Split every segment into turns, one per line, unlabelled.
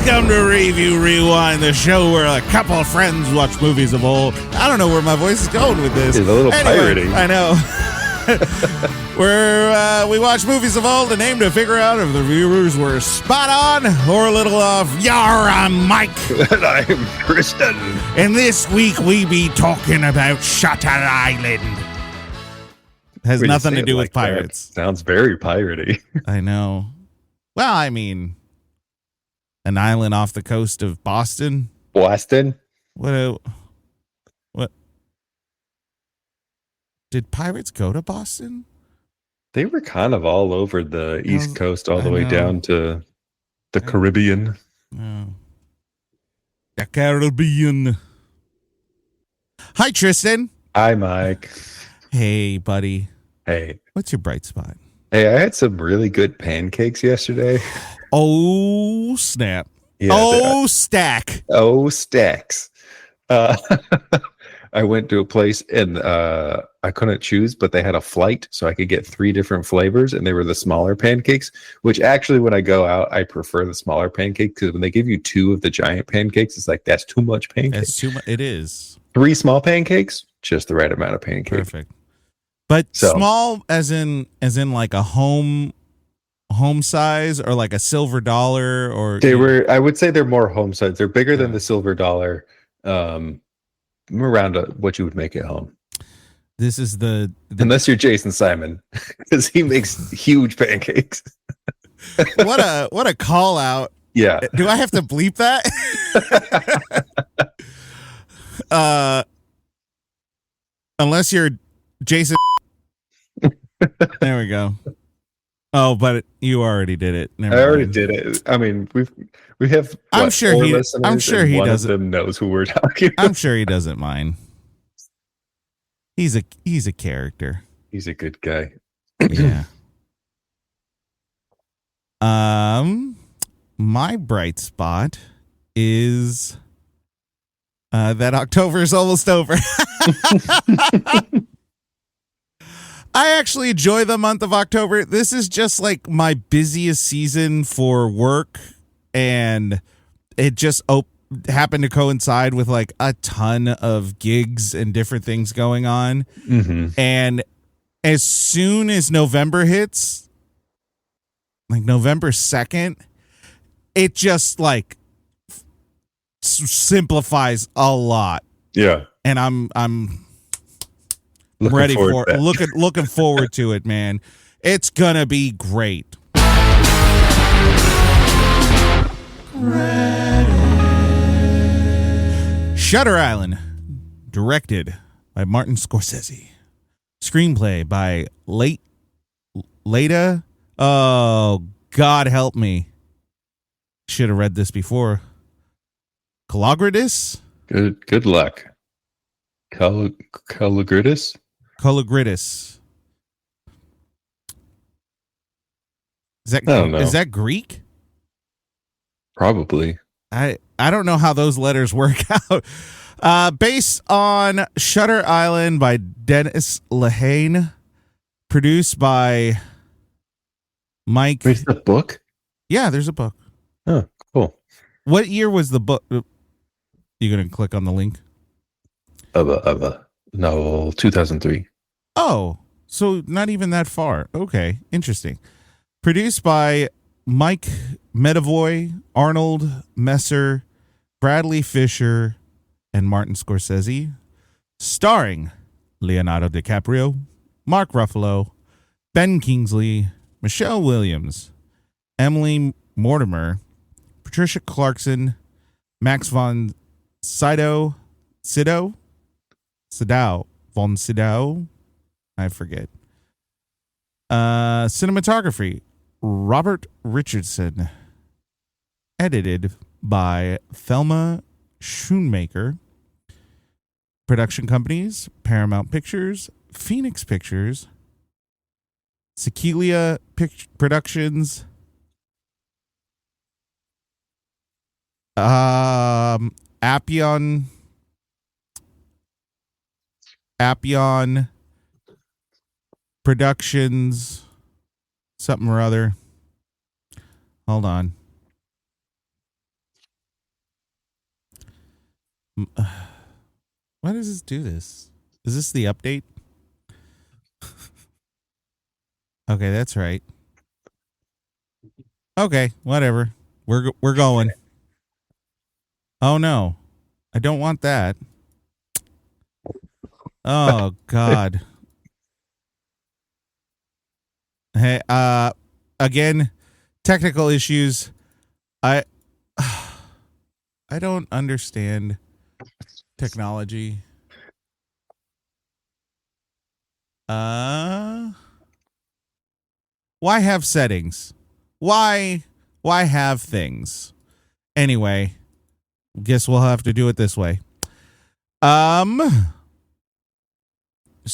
Welcome to Review Rewind, the show where a couple of friends watch movies of old. I don't know where my voice is going with this.
It's a little pirating.
I know. Where we watch movies of old and aim to figure out if the viewers were spot on or a little off. Yar, I'm Mike.
And I'm Kristen.
And this week we be talking about Shutter Island. Has nothing to do with pirates.
Sounds very piratey.
I know. Well, I mean, an island off the coast of Boston.
Boston?
What? Did pirates go to Boston?
They were kind of all over the East Coast, all the way down to the Caribbean.
Oh. The Caribbean. Hi, Tristan.
Hi, Mike.
Hey, buddy.
Hey.
What's your bright spot?
Hey, I had some really good pancakes yesterday.
Oh, snap.
Yeah,
stack.
Oh, stacks. I went to a place and I couldn't choose, but they had a flight so I could get 3 different flavors, and they were the smaller pancakes, which actually when I go out, I prefer the smaller pancakes because when they give you 2 of the giant pancakes, it's like, that's too much pancakes.
That's too much. It is.
3 small pancakes, just the right amount of pancakes.
Perfect. But small as in like a home size or like a silver dollar or
I would say they're more home size. They're bigger than the silver dollar. Around what you would make at home.
This is the
unless you're Jason Simon, because he makes huge pancakes.
What a call out.
Yeah.
Do I have to bleep that? Unless you're Jason. There we go. Oh, but you already did it.
I already did it. I mean, we have.
I'm sure he doesn't.
Of them knows who we're talking about.
I'm sure he doesn't mind. He's a character.
He's a good guy.
Yeah. My bright spot is that October is almost over. I actually enjoy the month of October. This is just like my busiest season for work, and it just happened to coincide with like a ton of gigs and different things going on.
Mm-hmm.
And as soon as November hits, like November 2nd, it just like simplifies a lot.
Yeah.
And I'm ready for it. Looking forward to it, man. It's gonna be great. Shutter Island, directed by Martin Scorsese. Screenplay by Laeta. Oh, God help me. Should have read this before. Kalogridis?
Good luck. Kalogridis?
Kalogridis.
I don't know.
Is that Greek?
Probably.
I don't know how those letters work out. Based on Shutter Island by Dennis Lehane. Produced by Mike.
There's a book?
Yeah, there's a book.
Oh, cool.
What year was the book? You going to click on the link?
No, 2003.
Oh, so not even that far. Okay, interesting. Produced by Mike Medavoy, Arnold Messer, Bradley Fischer, and Martin Scorsese. Starring Leonardo DiCaprio, Mark Ruffalo, Ben Kingsley, Michelle Williams, Emily Mortimer, Patricia Clarkson, Max von Sydow, von Sydow, I forget. Cinematography, Robert Richardson. Edited by Thelma, Schoonmaker. Production companies, Paramount Pictures, Phoenix Pictures, Sikelia Productions, Appian Productions, something or other. Hold on. Why does this do this? Is this the update? Okay, that's right. Okay, whatever. We're going. Oh no. I don't want that. Oh God. Hey, again, technical issues. I don't understand technology. Why have settings? Why have things? Anyway, guess we'll have to do it this way. So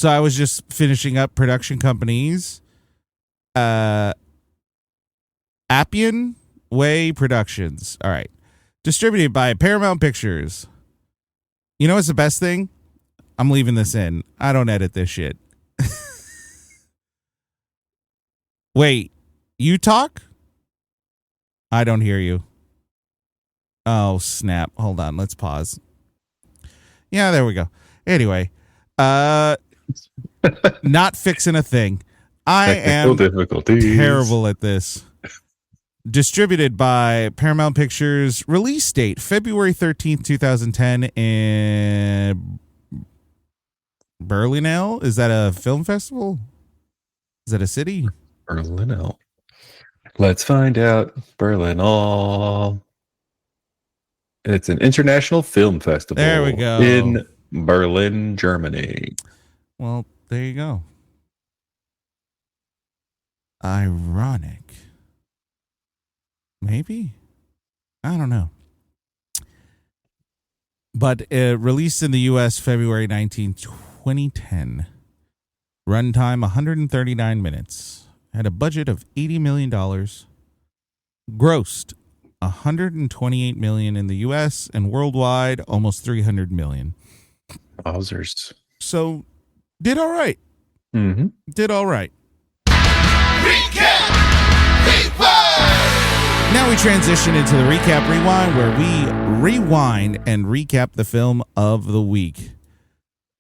I was just finishing up production companies. Appian Way Productions. All right. Distributed by Paramount Pictures. You know what's the best thing? I'm leaving this in. I don't edit this shit. Wait, you talk? I don't hear you. Oh, snap. Hold on. Let's pause. Yeah, there we go. Anyway, not fixing a thing. I am terrible at this. Distributed by Paramount Pictures. Release date, February 13th, 2010 in Berlinale. Is that a film festival? Is that a city?
Berlinale. Let's find out. Berlinale. It's an international film festival.
There we go.
In Berlin, Germany.
Well, there you go. Ironic. Maybe? I don't know. But released in the U.S. February 19, 2010. Runtime 139 minutes. Had a budget of $80 million. Grossed $128 million in the U.S. and worldwide almost $300 million.
Wowzers.
So, did all right.
Mm-hmm.
Did all right.
Recap! Rewind!
Now we transition into the Recap Rewind, where we rewind and recap the film of the week.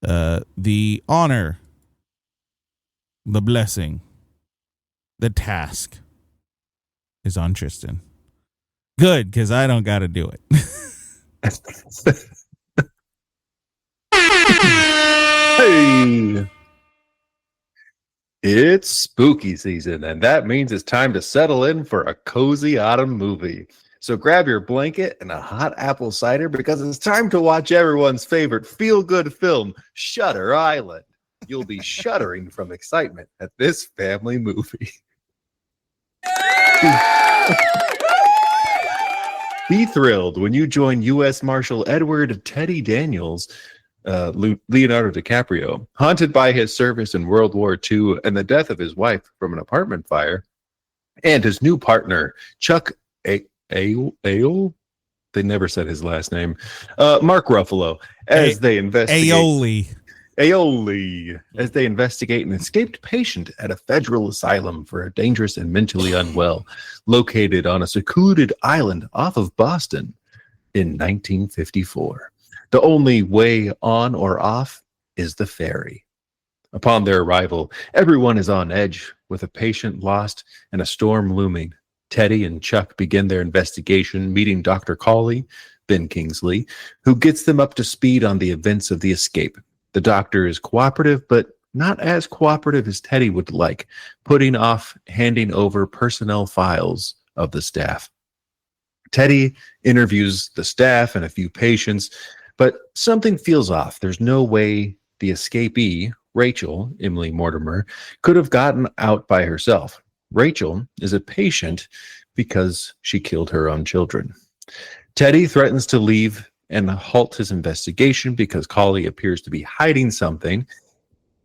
The honor, the blessing, the task is on Tristan. Good, because I don't got to do it.
Hey! It's spooky season, and that means it's time to settle in for a cozy autumn movie. So grab your blanket and a hot apple cider because it's time to watch everyone's favorite feel-good film, Shutter Island. You'll be shuddering from excitement at this family movie. Be thrilled when you join U.S. Marshal Edward Teddy Daniels, Leonardo DiCaprio, haunted by his service in World War II and the death of his wife from an apartment fire, and his new partner, Chuck Aole. They never said his last name. Mark Ruffalo, as they investigate. Aioli, as they investigate an escaped patient at a federal asylum for a dangerous and mentally unwell, located on a secluded island off of Boston in 1954. The only way on or off is the ferry. Upon their arrival, everyone is on edge, with a patient lost and a storm looming. Teddy and Chuck begin their investigation, meeting Dr. Cawley, Ben Kingsley, who gets them up to speed on the events of the escape. The doctor is cooperative, but not as cooperative as Teddy would like, putting off handing over personnel files of the staff. Teddy interviews the staff and a few patients, but something feels off. There's no way the escapee, Rachel, Emily Mortimer, could have gotten out by herself. Rachel is a patient because she killed her own children. Teddy threatens to leave and halt his investigation because Cawley appears to be hiding something,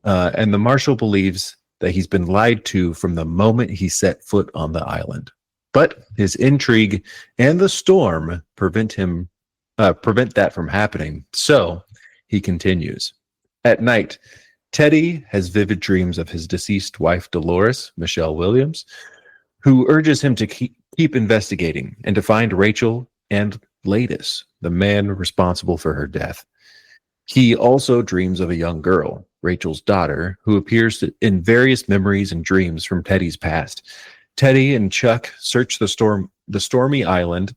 and the marshal believes that he's been lied to from the moment he set foot on the island. But his intrigue and the storm prevent that from happening. So he continues. At night, Teddy has vivid dreams of his deceased wife, Dolores, Michelle Williams, who urges him to keep investigating and to find Rachel and Laetus, the man responsible for her death. He also dreams of a young girl, Rachel's daughter, who appears in various memories and dreams from Teddy's past. Teddy and Chuck search the stormy island,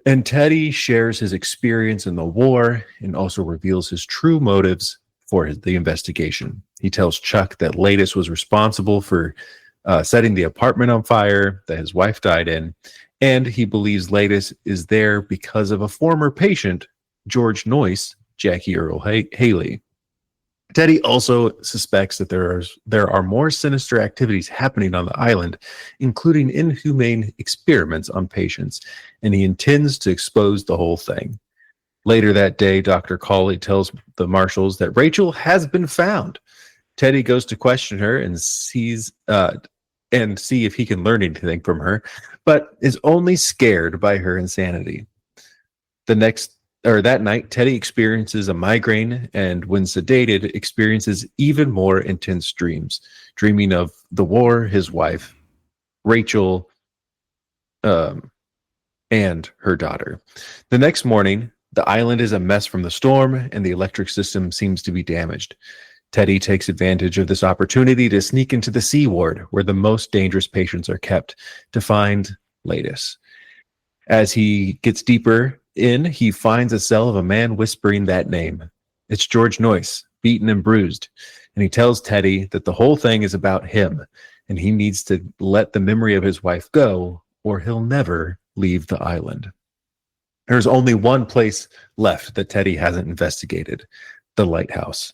and Teddy shares his experience in the war and also reveals his true motives for the investigation. He tells Chuck that Laetus was responsible for setting the apartment on fire that his wife died in, and he believes Laetus is there because of a former patient, George Noyce, Jackie Earl Haley. Teddy also suspects that there are more sinister activities happening on the island, including inhumane experiments on patients, and he intends to expose the whole thing. Later that day, Dr. Cawley tells the marshals that Rachel has been found. Teddy goes to question her and see if he can learn anything from her, but is only scared by her insanity. That night, Teddy experiences a migraine, and when sedated, experiences even more intense dreams, dreaming of the war, his wife, Rachel, and her daughter. The next morning, the island is a mess from the storm, and the electric system seems to be damaged. Teddy takes advantage of this opportunity to sneak into the C ward, where the most dangerous patients are kept, to find Laetus. As he gets deeper in, he finds a cell of a man whispering that name. It's George Noyce, beaten and bruised, and he tells Teddy that the whole thing is about him, and he needs to let the memory of his wife go, or he'll never leave the island. There's only one place left that Teddy hasn't investigated: the lighthouse.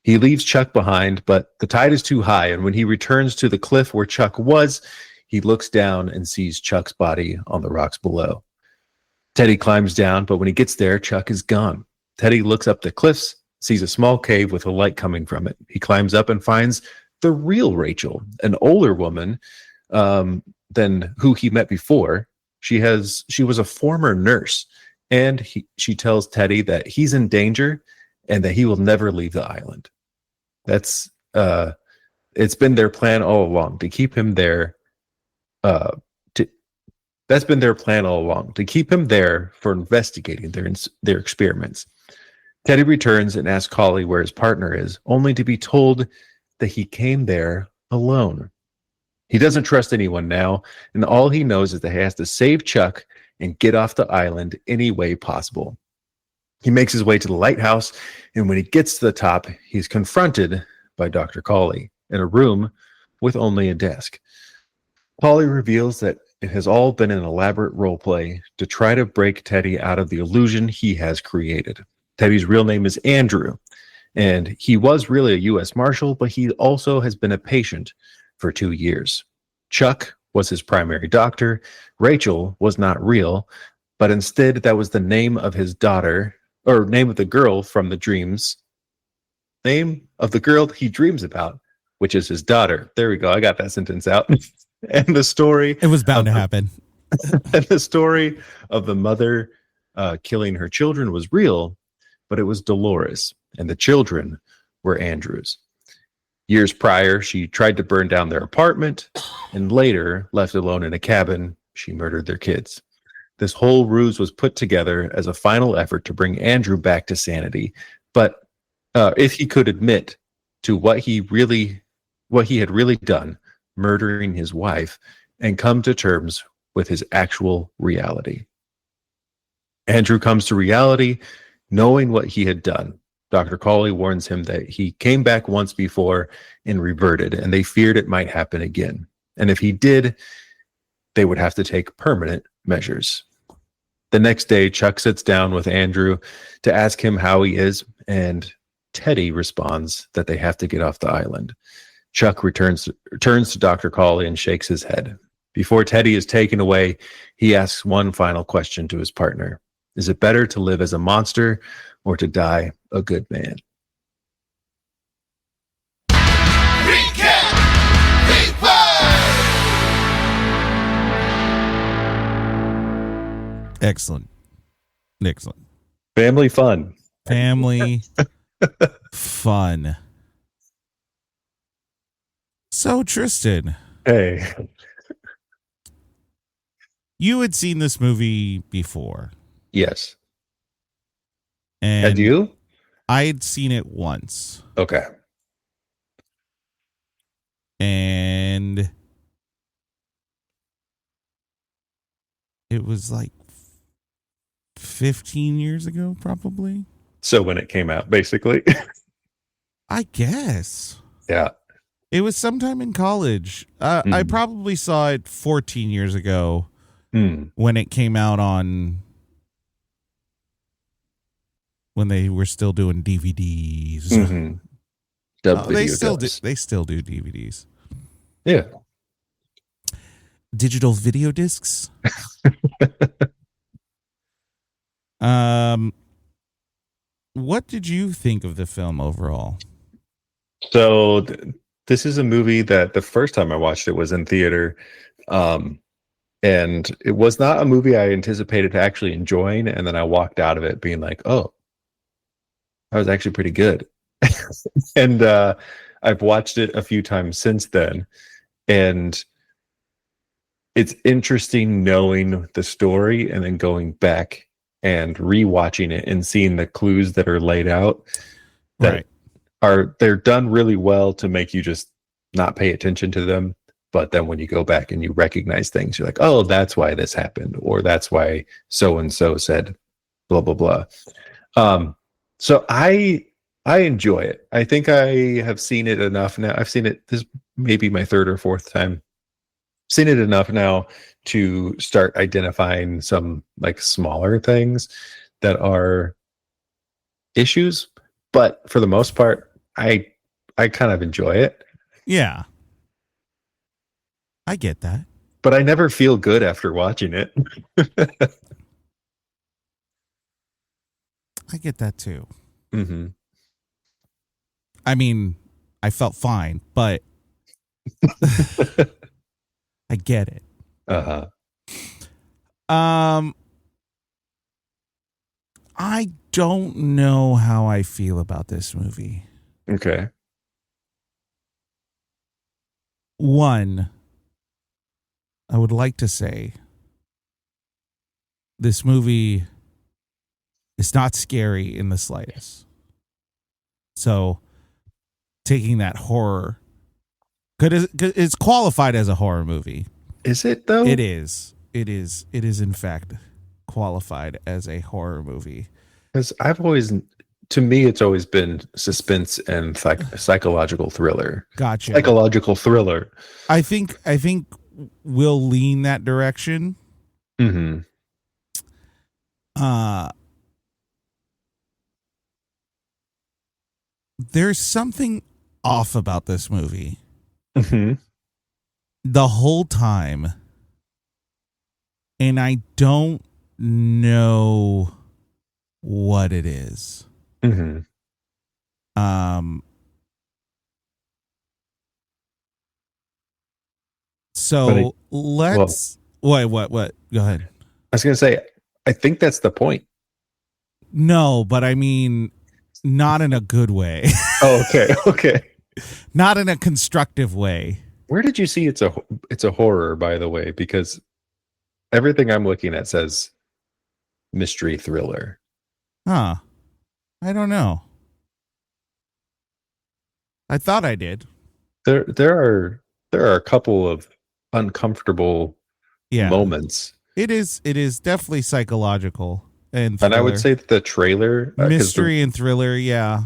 He leaves Chuck behind, but the tide is too high, and when he returns to the cliff where Chuck was, he looks down and sees Chuck's body on the rocks below. Teddy climbs down, but when he gets there, Chuck is gone. Teddy looks up the cliffs, sees a small cave with a light coming from it. He climbs up and finds the real Rachel, an older woman than who he met before. She was a former nurse, and she tells Teddy that he's in danger and that he will never leave the island. It's been their plan all along to keep him there. That's been their plan all along, to keep him there for investigating their experiments. Teddy returns and asks Cawley where his partner is, only to be told that he came there alone. He doesn't trust anyone now, and all he knows is that he has to save Chuck and get off the island any way possible. He makes his way to the lighthouse, and when he gets to the top, he's confronted by Dr. Cawley in a room with only a desk. Cawley reveals that it has all been an elaborate role play to try to break Teddy out of the illusion he has created. Teddy's real name is Andrew, and he was really a U.S. Marshal, but he also has been a patient for 2 years. Chuck was his primary doctor. Rachel was not real, but instead that was the name of his daughter, or name of the girl from the dreams. Name of the girl he dreams about, which is his daughter. There we go. I got that sentence out. And the story...
It was bound to happen.
And the story of the mother killing her children was real, but it was Dolores, and the children were Andrew's. Years prior, she tried to burn down their apartment, and later, left alone in a cabin, she murdered their kids. This whole ruse was put together as a final effort to bring Andrew back to sanity, but if he could admit to what he had really done, murdering his wife, and come to terms with his actual reality. Andrew comes to reality knowing what he had done. Dr. Cawley warns him that he came back once before and reverted, and they feared it might happen again. And if he did, they would have to take permanent measures. The next day, Chuck sits down with Andrew to ask him how he is, and Teddy responds that they have to get off the island. Chuck turns to Dr. Cawley and shakes his head. Before Teddy is taken away, he asks one final question to his partner. Is it better to live as a monster or to die a good man?
Recap! Replay!
Excellent.
Family fun.
Family fun. So, Tristan.
Hey.
You had seen this movie before.
Yes.
And
Had you?
I had seen it once.
Okay.
And it was like 15 years ago, probably.
So when it came out, basically.
I guess.
Yeah.
It was sometime in college. I probably saw it 14 years ago when it came out when they were still doing DVDs.
Mm-hmm.
They still do DVDs.
Yeah.
Digital video discs. What did you think of the film overall?
So this is a movie that the first time I watched it was in theater. And it was not a movie I anticipated actually enjoying. And then I walked out of it being like, oh, that was actually pretty good. And I've watched it a few times since then. And it's interesting knowing the story and then going back and rewatching it and seeing the clues that are laid out that they're done really well to make you just not pay attention to them. But then when you go back and you recognize things, you're like, oh, that's why this happened, or that's why so-and-so said blah, blah, blah. So I enjoy it. I think I have seen it enough now. I've seen it, this may be my third or fourth time. Seen it enough now to start identifying some like smaller things that are issues, but for the most part, I kind of enjoy it.
Yeah, I get that,
but I never feel good after watching it.
I get that too.
Mm-hmm.
I mean, I felt fine, but I get it.
Uh-huh.
I don't know how I feel about this movie.
Okay.
One, I would like to say this movie is not scary in the slightest. So taking that horror, it's qualified as a horror movie.
Is it though?
It is. It is in fact qualified as a horror movie.
Because to me, it's always been suspense and psychological thriller.
Gotcha.
Psychological thriller.
I think we'll lean that direction.
Mm-hmm.
There's something off about this movie.
Mm-hmm.
The whole time. And I don't know what it is.
Mm-hmm.
So let's what? Go ahead.
I was gonna say, I think that's the point.
No, but I mean, not in a good way.
Oh, okay.
Not in a constructive way.
Where did you see it's a horror, by the way? Because everything I'm looking at says mystery thriller.
Huh. I don't know. I thought I did.
There are a couple of uncomfortable moments.
It is definitely psychological and
I would say that the trailer
mystery and thriller, yeah.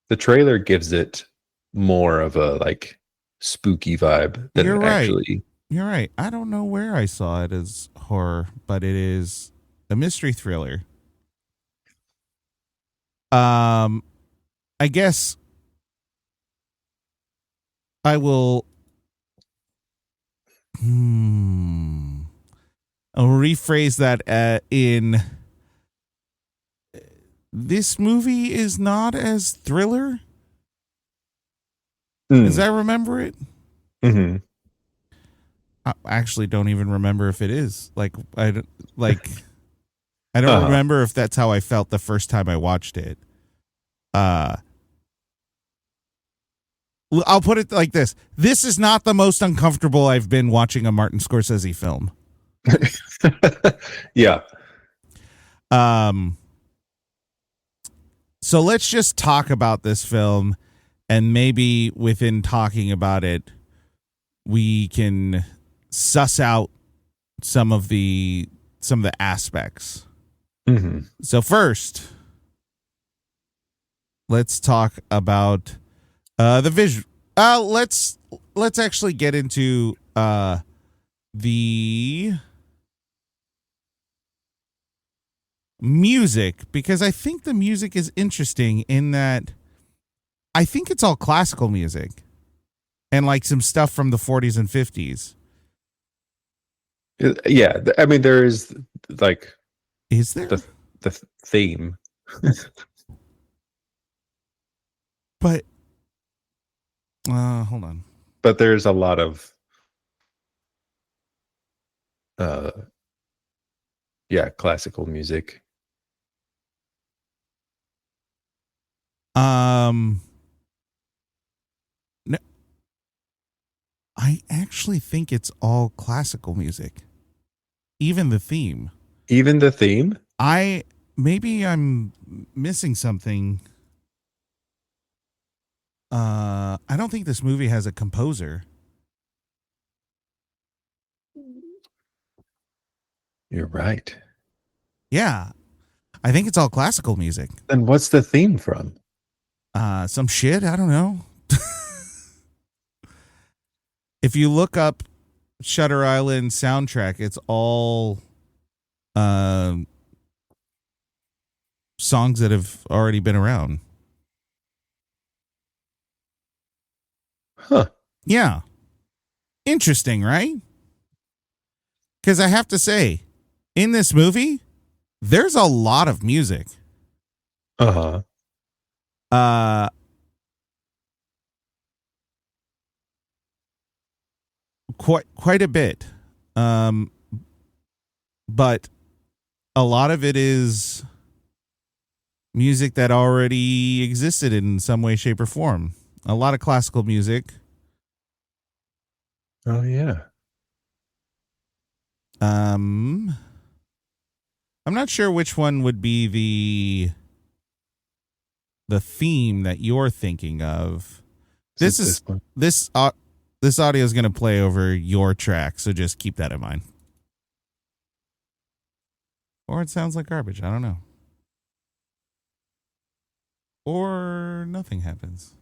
The trailer gives it more of a like spooky vibe than actually.
You're right. I don't know where I saw it as horror, but it is a mystery thriller. I guess I will. I'll rephrase that in this movie is not as thriller as I remember it.
Mm-hmm.
I actually don't even remember if it is. I don't remember if that's how I felt the first time I watched it. I'll put it like this. This is not the most uncomfortable I've been watching a Martin Scorsese film.
Yeah.
So let's just talk about this film, and maybe within talking about it, we can suss out some of the aspects.
Mm-hmm.
So first, let's talk about the visual. Let's actually get into the music, because I think the music is interesting in that I think it's all classical music and like some stuff from the 40s and 50s.
Yeah, I mean, there is like
Is there?
the theme,
But hold on.
but there's a lot of classical music.
No, I actually think it's all classical music. Even the theme.
Even the theme?
Maybe I'm missing something. I don't think this movie has a composer.
You're right.
Yeah. I think it's all classical music.
Then what's the theme from?
Some shit, I don't know. If you look up Shutter Island soundtrack, it's all songs that have already been around.
Huh.
Yeah. Interesting, right? Because I have to say, in this movie, there's a lot of music.
Uh-huh.
Quite a bit. But a lot of it is music that already existed in some way, shape, or form. A lot of classical music.
Oh, yeah.
I'm not sure which one would be the theme that you're thinking of. This audio is going to play over your track, so just keep that in mind. Or it sounds like garbage. I don't know. Or nothing happens.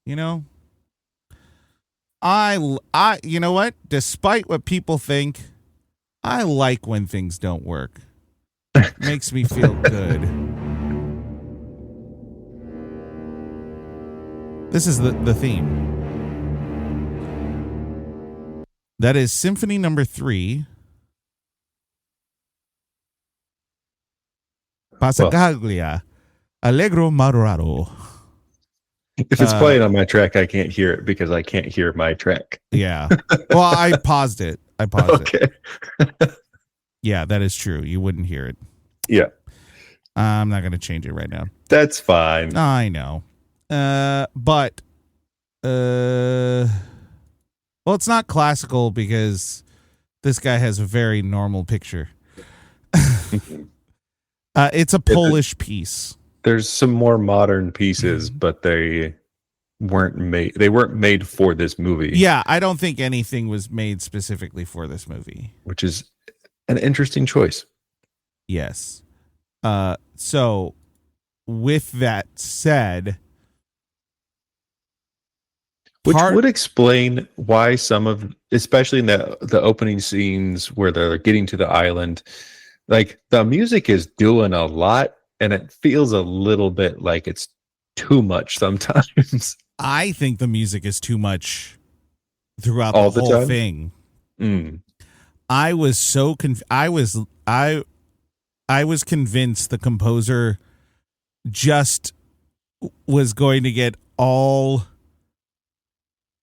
You know? You know what? Despite what people think, I like when things don't work. Makes me feel good. This is the theme. That is Symphony Number 3. Passacaglia. Allegro Moderato.
If it's playing on my track, I can't hear it because I can't hear my track.
Yeah. Well, I paused it.
Okay.
Yeah, that is true. You wouldn't hear it.
Yeah.
I'm not going to change it right now.
That's fine.
I know. But well, it's not classical because this guy has a very normal picture. It's a Polish piece.
There's some more modern pieces, but they weren't made for this movie.
Yeah, I don't think anything was made specifically for this movie,
which is an interesting choice.
Yes. So with that said,
which would explain why some of, especially in the opening scenes where they're getting to the island, like the music is doing a lot and it feels a little bit like it's too much sometimes.
I think the music is too much throughout
all
the whole thing. I was so I was convinced the composer just was going to get all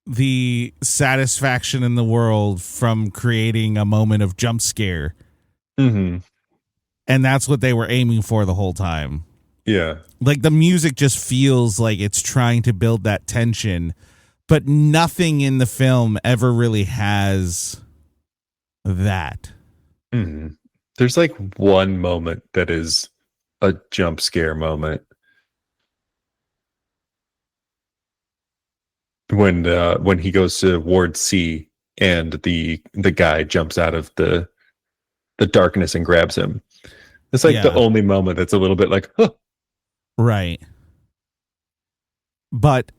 the satisfaction in the world from creating a moment of jump scare.
Mm-hmm.
And that's what they were aiming for the whole time.
Yeah.
Like the music just feels like it's trying to build that tension, but nothing in the film ever really has that.
Mhm. There's like one moment that is a jump scare moment when he goes to Ward C and the guy jumps out of the darkness and grabs him. It's like the
Yeah.
only moment that's a little bit like, huh.
Right. But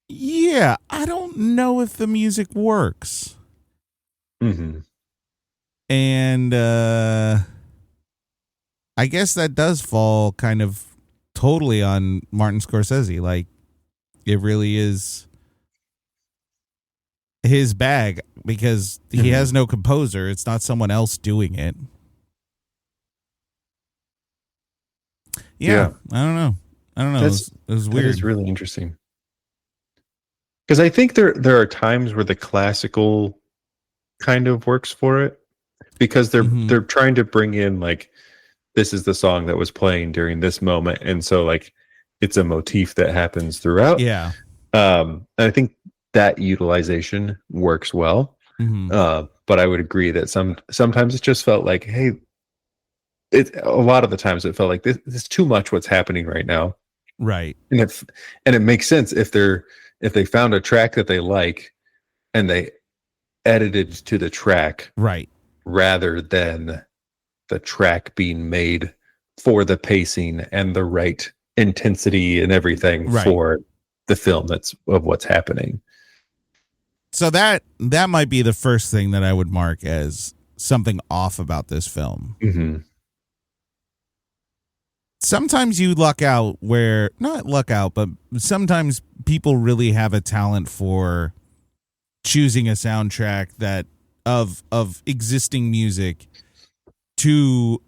yeah, I don't know if the music works.
Mm-hmm.
And I guess that does fall kind of totally on Martin Scorsese. Like, it really is his bag because he has no composer. It's not someone else doing it. Yeah. I don't know. It was weird.
That is really interesting. Because I think there are times where the classical kind of works for it, because they're trying to bring in like, this is the song that was playing during this moment, and so like it's a motif that happens throughout.
Yeah.
And I think that utilization works well. But I would agree that sometimes it just felt like, hey, a lot of the times it felt like this is too much what's happening right now.
Right.
And it makes sense if they found a track that they like and they edited to the track,
right,
rather than the track being made for the pacing and the right intensity and everything for the film that's of what's happening.
So that might be the first thing that I would mark as something off about this film.
Mm-hmm.
Sometimes you luck out not luck out, but sometimes people really have a talent for choosing a soundtrack that of existing music to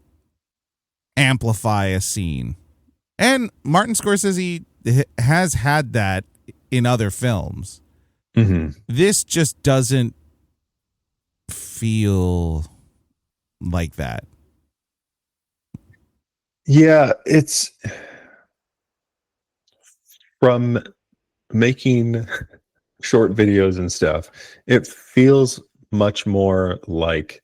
amplify a scene. And Martin Scorsese has had that in other films. This just doesn't feel like that.
Yeah, it's from making short videos and stuff. It feels much more like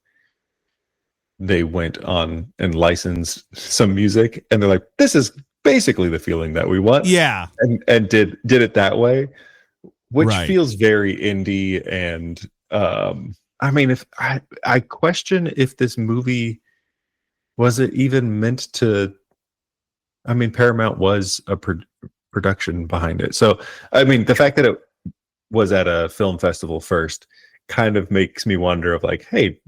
they went on and licensed some music and they're like, this is basically the feeling that we want.
Yeah.
And did it that way, which feels very indie. And I mean, if I question if this movie was it even meant to. I mean, Paramount was a production behind it. So, I mean, the fact that it was at a film festival first kind of makes me wonder of like, hey,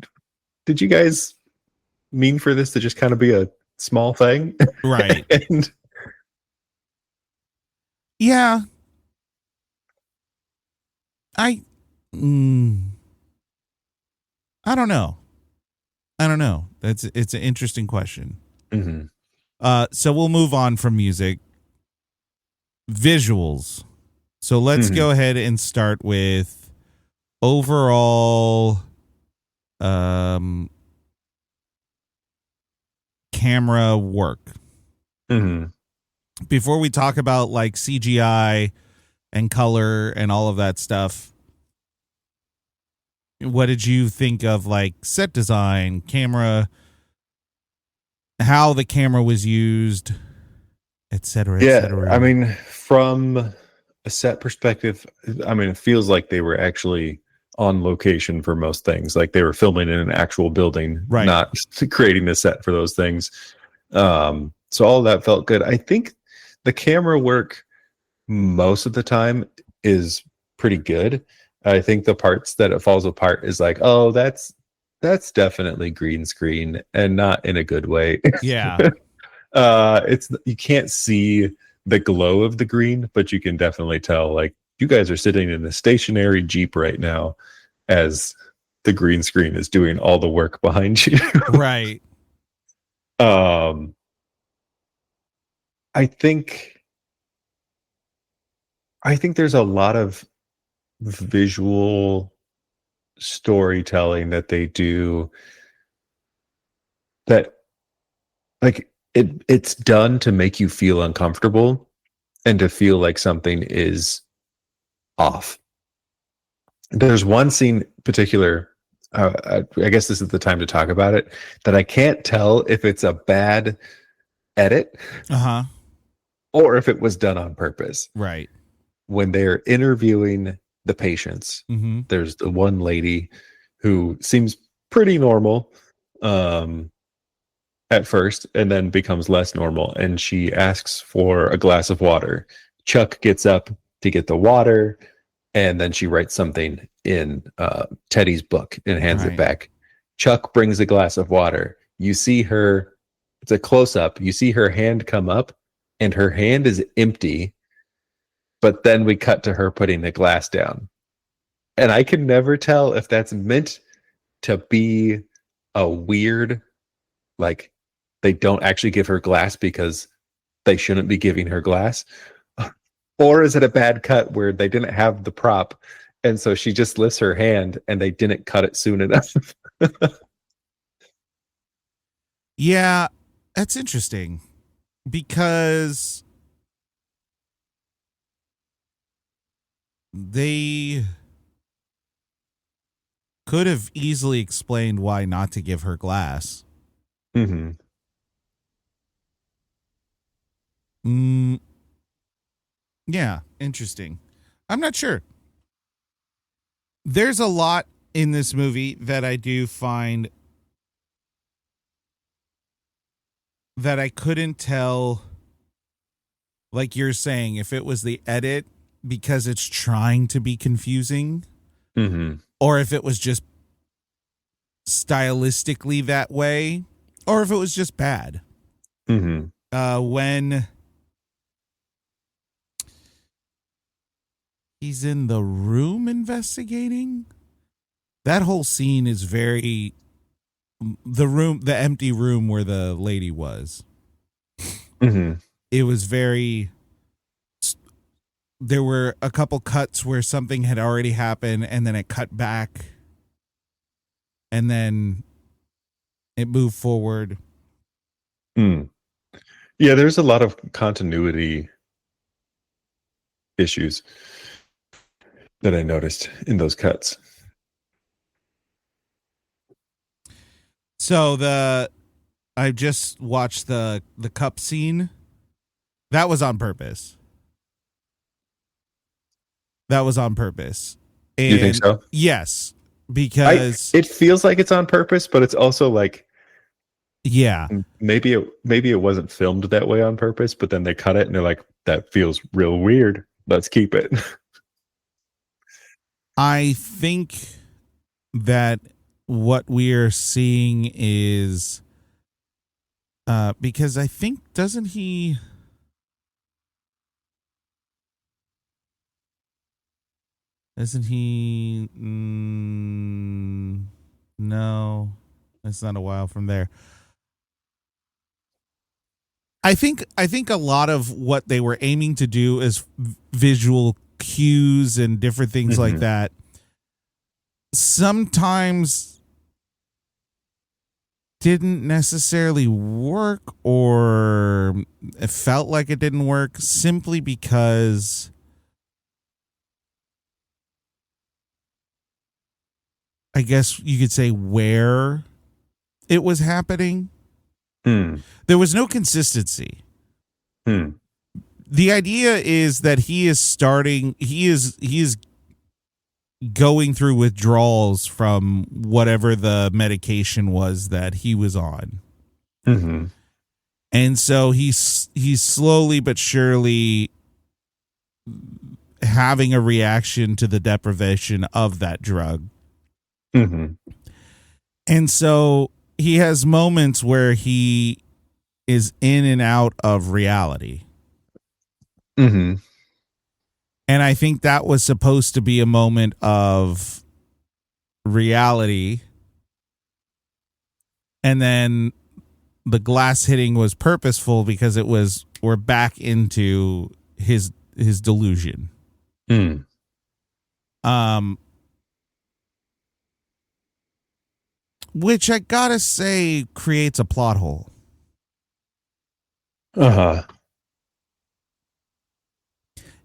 did you guys mean for this to just kind of be a small thing?
Right.
And
yeah. I don't know. It's an interesting question. So we'll move on from music. Visuals. So let's go ahead and start with overall camera work. Before we talk about like CGI and color and all of that stuff, what did you think of like set design, camera, how the camera was used, et cetera, et cetera?
I mean, from a set perspective, I mean, it feels like they were actually on location for most things. Like they were filming in an actual building, not creating the set for those things. So all of that felt good. I think the camera work most of the time is pretty good. I think the parts that it falls apart is like, oh, that's definitely green screen and not in a good way.
Yeah.
It's, you can't see the glow of the green, but you can definitely tell like you guys are sitting in a stationary Jeep right now as the green screen is doing all the work behind you.
Right.
I think there's a lot of visual storytelling that they do that like it's done to make you feel uncomfortable and to feel like something is off. There's one scene in particular I guess this is the time to talk about it, that I can't tell if it's a bad edit
Uh-huh.
or if it was done on purpose.
Right.
When they're interviewing the patients,
Mm-hmm.
there's the one lady who seems pretty normal at first and then becomes less normal, and she asks for a glass of water. Chuck gets up to get the water, and then she writes something in Teddy's book and hands it back. Chuck brings a glass of water. You see her, it's a close-up, you see her hand come up, and her hand is empty, but then we cut to her putting the glass down. And I can never tell if that's meant to be a weird, like, they don't actually give her glass because they shouldn't be giving her glass, or is it a bad cut where they didn't have the prop and so she just lifts her hand and they didn't cut it soon enough?
Yeah, that's interesting because they could have easily explained why not to give her glass.
Mm-hmm.
Yeah, interesting. I'm not sure. There's a lot in this movie that I do find that I couldn't tell, like you're saying, if it was the edit because it's trying to be confusing,
Mm-hmm.
or if it was just stylistically that way, or if it was just bad.
Mm-hmm.
When he's in the room investigating, that whole scene is very, the empty room where the lady was.
Mm-hmm.
It was very, there were a couple cuts where something had already happened and then it cut back and then it moved forward.
Yeah, there's a lot of continuity issues that I noticed in those cuts.
So I just watched the cup scene. That was on purpose. And
You think so?
Yes, because
it feels like it's on purpose, but it's also like,
yeah,
maybe it wasn't filmed that way on purpose, but then they cut it and they're like, that feels real weird. Let's keep it.
I think that what we are seeing is because I think doesn't he no, it's not a while from there. I think a lot of what they were aiming to do is visual cues and different things like that. Sometimes didn't necessarily work, or it felt like it didn't work simply because I guess you could say where it was happening. There was no consistency. The idea is that he is going through withdrawals from whatever the medication was that he was on. And so he's slowly but surely having a reaction to the deprivation of that drug. And so he has moments where he is in and out of reality. And I think that was supposed to be a moment of reality. And then the glass hitting was purposeful because we're back into his delusion. Which I gotta say creates a plot hole.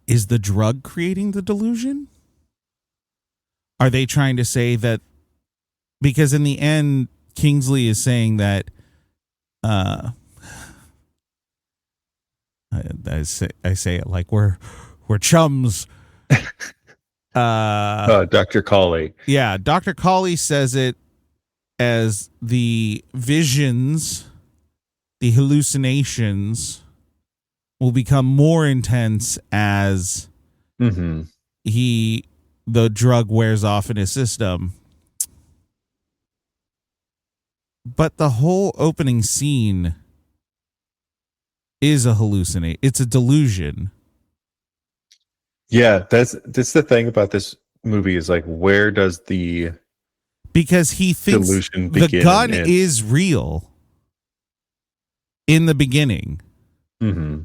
Is the drug creating the delusion? Are they trying to say that because in the end, Kingsley is saying that I say it like we're chums.
Dr. Cawley.
Yeah, Dr. Cawley says it as the visions, the hallucinations will become more intense as the drug wears off in his system. But the whole opening scene is a hallucinate. It's a delusion.
Yeah, that's the thing about this movie is like, where does the
because he thinks
delusion
the
begin
gun
and end?
is real in the beginning.
Mm-hmm.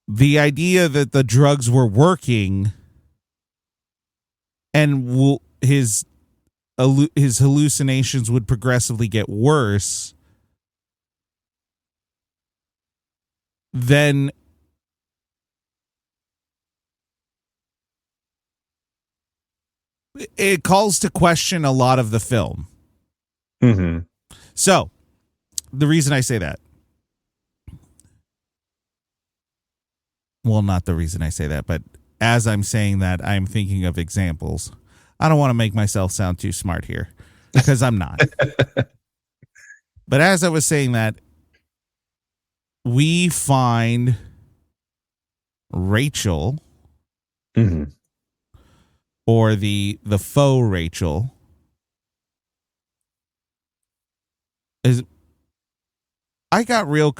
The idea that the drugs were working and his hallucinations would progressively get worse, then it calls to question a lot of the film.
Mm-hmm.
So, the reason I say that, well, not the reason I say that, but as I'm saying that, I'm thinking of examples. I don't want to make myself sound too smart here, because I'm not. But as I was saying that, we find Rachel, or the faux Rachel, I got real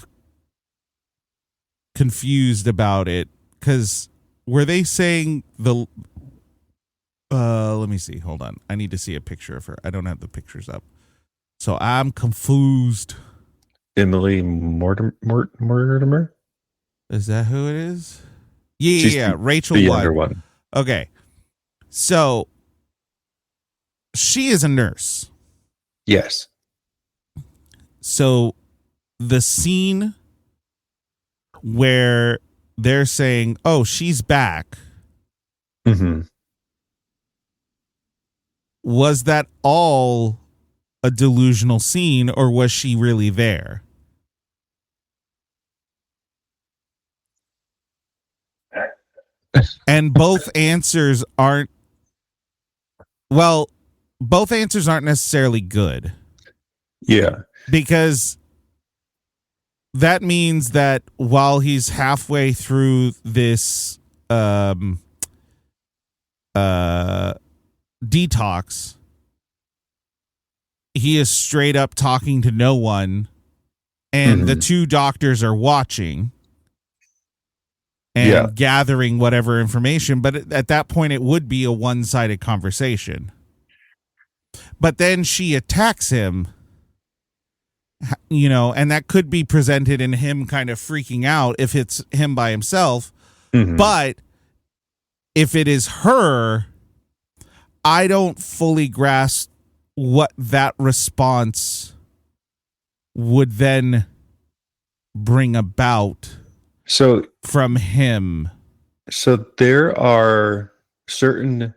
confused about it, because were they saying the let me see, hold on, I need to see a picture of her. I don't have the pictures up, so I'm confused.
Emily Mortimer?
Is that who it is? Yeah,
She's
Rachel
the younger one.
Okay, so she is a nurse.
Yes.
So the scene where they're saying, "Oh, she's back," was that all a delusional scene, or was she really there? And both answers aren't necessarily good.
Yeah.
Because that means that while he's halfway through this detox, he is straight up talking to no one, and the two doctors are watching and gathering whatever information. But at that point, it would be a one-sided conversation. But then she attacks him, and that could be presented in him kind of freaking out if it's him by himself. But if it is her, I don't fully grasp what that response would then bring about from him.
So there are certain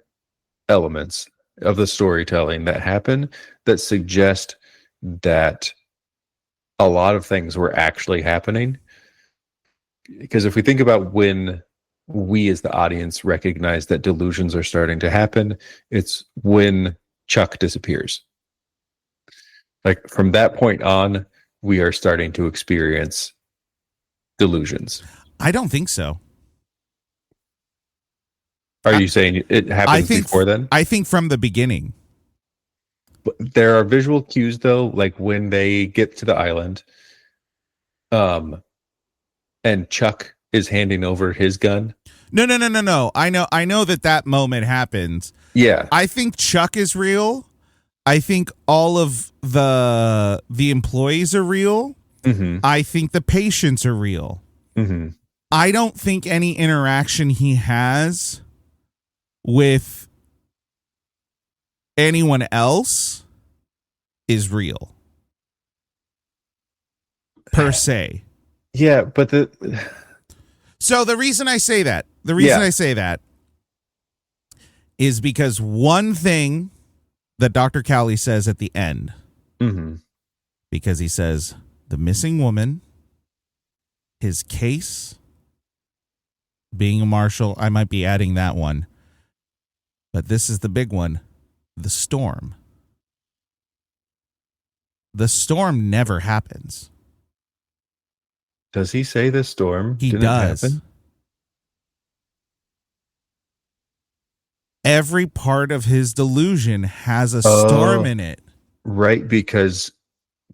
elements of the storytelling that happen that suggest that a lot of things were actually happening. Because if we think about when we as the audience recognize that delusions are starting to happen, it's when Chuck disappears. Like from that point on, we are starting to experience delusions.
I don't think so.
Are you saying it happens before then?
I think from the beginning.
There are visual cues though, like when they get to the island, and Chuck is handing over his gun.
No. I know that moment happens.
Yeah.
I think Chuck is real. I think all of the employees are real. I think the patients are real. I don't think any interaction he has with anyone else is real per se.
Yeah, but
so the reason I say that is because one thing that Dr. Cowley says at the end.
Mm-hmm.
Because he says, the missing woman, his case, being a marshal. I might be adding that one. But this is the big one. The storm. The storm never happens.
Does he say the storm
He
didn't
does.
happen?
Every part of his delusion has a storm in it.
Right, because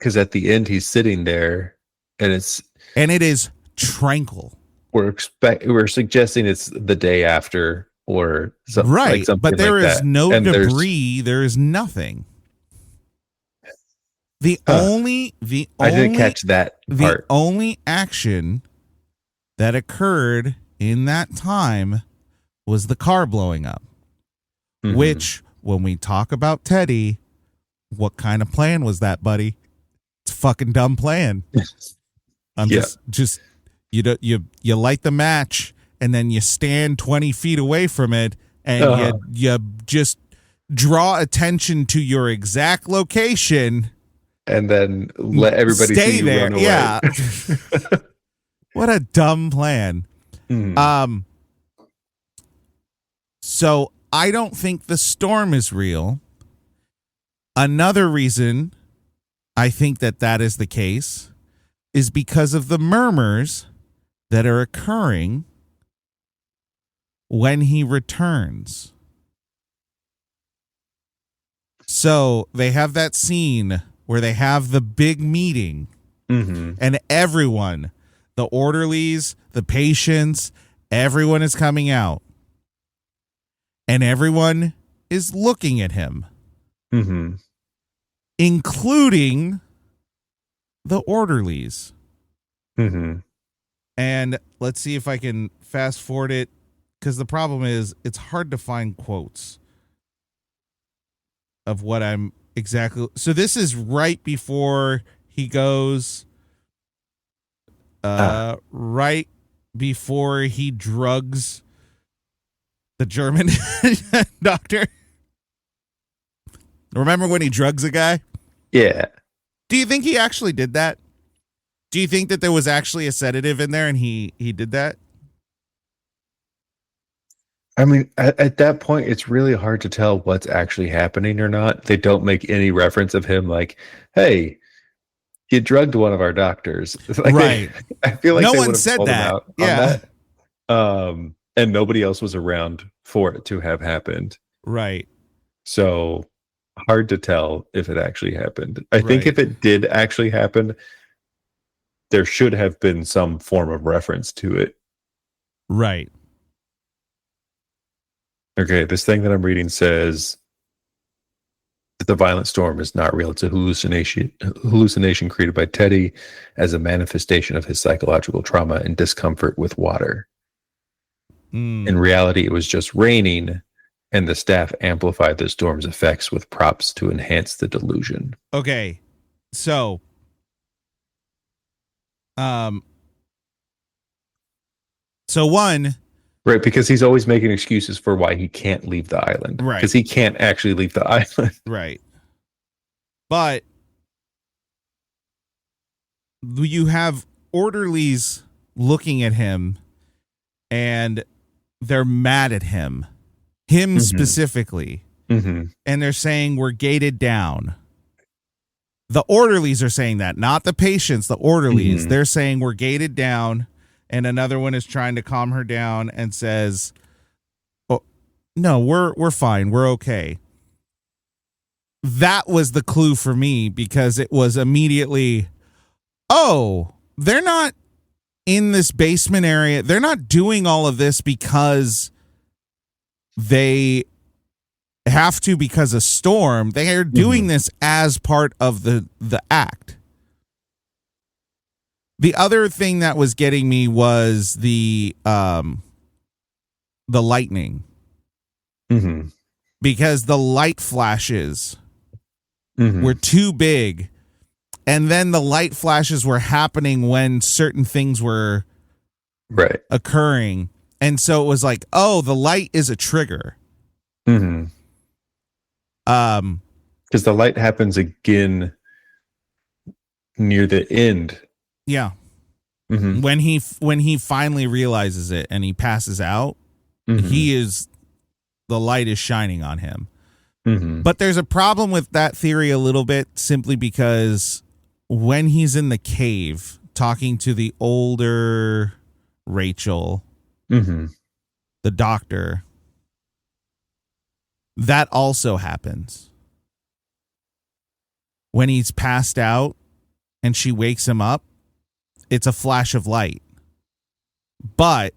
at the end he's sitting there and
it is tranquil.
We're suggesting it's the day after or something,
right,
like something
but there
like
is
that.
no
And
debris. There is nothing. I
didn't catch that part.
The only action that occurred in that time was the car blowing up.
Mm-hmm.
Which, when we talk about Teddy, what kind of plan was that, buddy? It's a fucking dumb plan. Just you light the match and then you stand 20 feet away from it and you just draw attention to your exact location
and then let everybody
stay
see you
there.
run away.
Yeah. What a dumb plan. So I don't think the storm is real. Another reason I think that is the case is because of the murmurs that are occurring when he returns. So they have that scene where they have the big meeting and everyone, the orderlies, the patients, everyone is coming out and everyone is looking at him, including the orderlies. And let's see if I can fast forward it, because the problem is it's hard to find quotes of what I'm exactly. So this is right before he goes, right before he drugs the German doctor. Remember when he drugs a guy?
Yeah.
Do you think he actually did that? Do you think that there was actually a sedative in there and he did that?
I mean, at that point, it's really hard to tell what's actually happening or not. They don't make any reference of him like, hey, you drugged one of our doctors. Like
right.
I feel like
no
they
one
would have
said
called
that.
him out
Yeah.
on that. And nobody else was around for it to have happened.
Right.
So hard to tell if it actually happened. I think if it did actually happen, there should have been some form of reference to it.
Right.
Okay, this thing that I'm reading says that the violent storm is not real. It's a hallucination created by Teddy as a manifestation of his psychological trauma and discomfort with water. In reality, it was just raining, and the staff amplified the storm's effects with props to enhance the delusion.
Okay, so, one.
Right, because he's always making excuses for why he can't leave the island.
Right.
Because he can't actually leave the island.
Right. But you have orderlies looking at him and they're mad at him specifically. And they're saying we're gated down. The orderlies are saying that, not the patients, the orderlies. They're saying we're gated down. And another one is trying to calm her down and says, "Oh, no, we're fine. We're okay." That was the clue for me, because it was immediately, oh, they're not in this basement area. They're not doing all of this because they have to because of storm. They are doing this as part of the act. The other thing that was getting me was the lightning, because the light flashes were too big, and then the light flashes were happening when certain things were occurring, and so it was like, oh, the light is a trigger.
Because the light happens again near the end.
Yeah.
Mm-hmm.
When he finally realizes it and he passes out,
Mm-hmm.
the light is shining on him.
Mm-hmm.
But there's a problem with that theory a little bit, simply because when he's in the cave talking to the older Rachel,
Mm-hmm.
the doctor, that also happens. When he's passed out and she wakes him up, it's a flash of light. But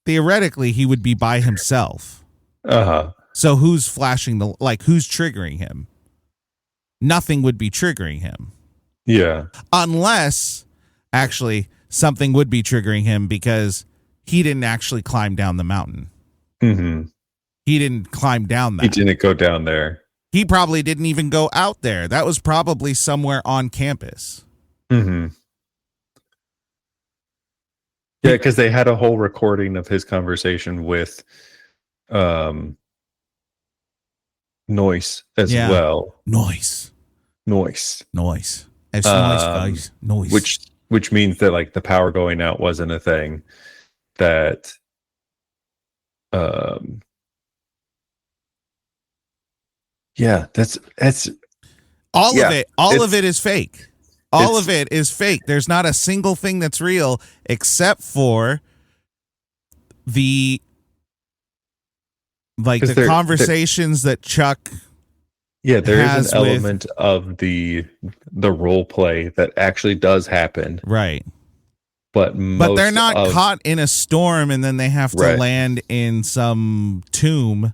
theoretically, he would be by himself.
Uh-huh.
So who's flashing who's triggering him? Nothing would be triggering him.
Yeah.
Unless, actually, something would be triggering him because he didn't actually climb down the mountain.
Mm-hmm.
He didn't climb down that.
He didn't go down there.
He probably didn't even go out there. That was probably somewhere on campus.
Mm-hmm. Yeah, because they had a whole recording of his conversation with Noise as well.
Noise.
Noise.
It's noise, guys. Noise.
Which means that like the power going out wasn't a thing. That yeah, that's
all
yeah,
of it. All of it is fake. All of it is fake. There's not a single thing that's real except for the conversations that Chuck.
Yeah, there is an element of the role play that actually does happen.
Right.
But
they're not caught in a storm and then they have to land in some tomb.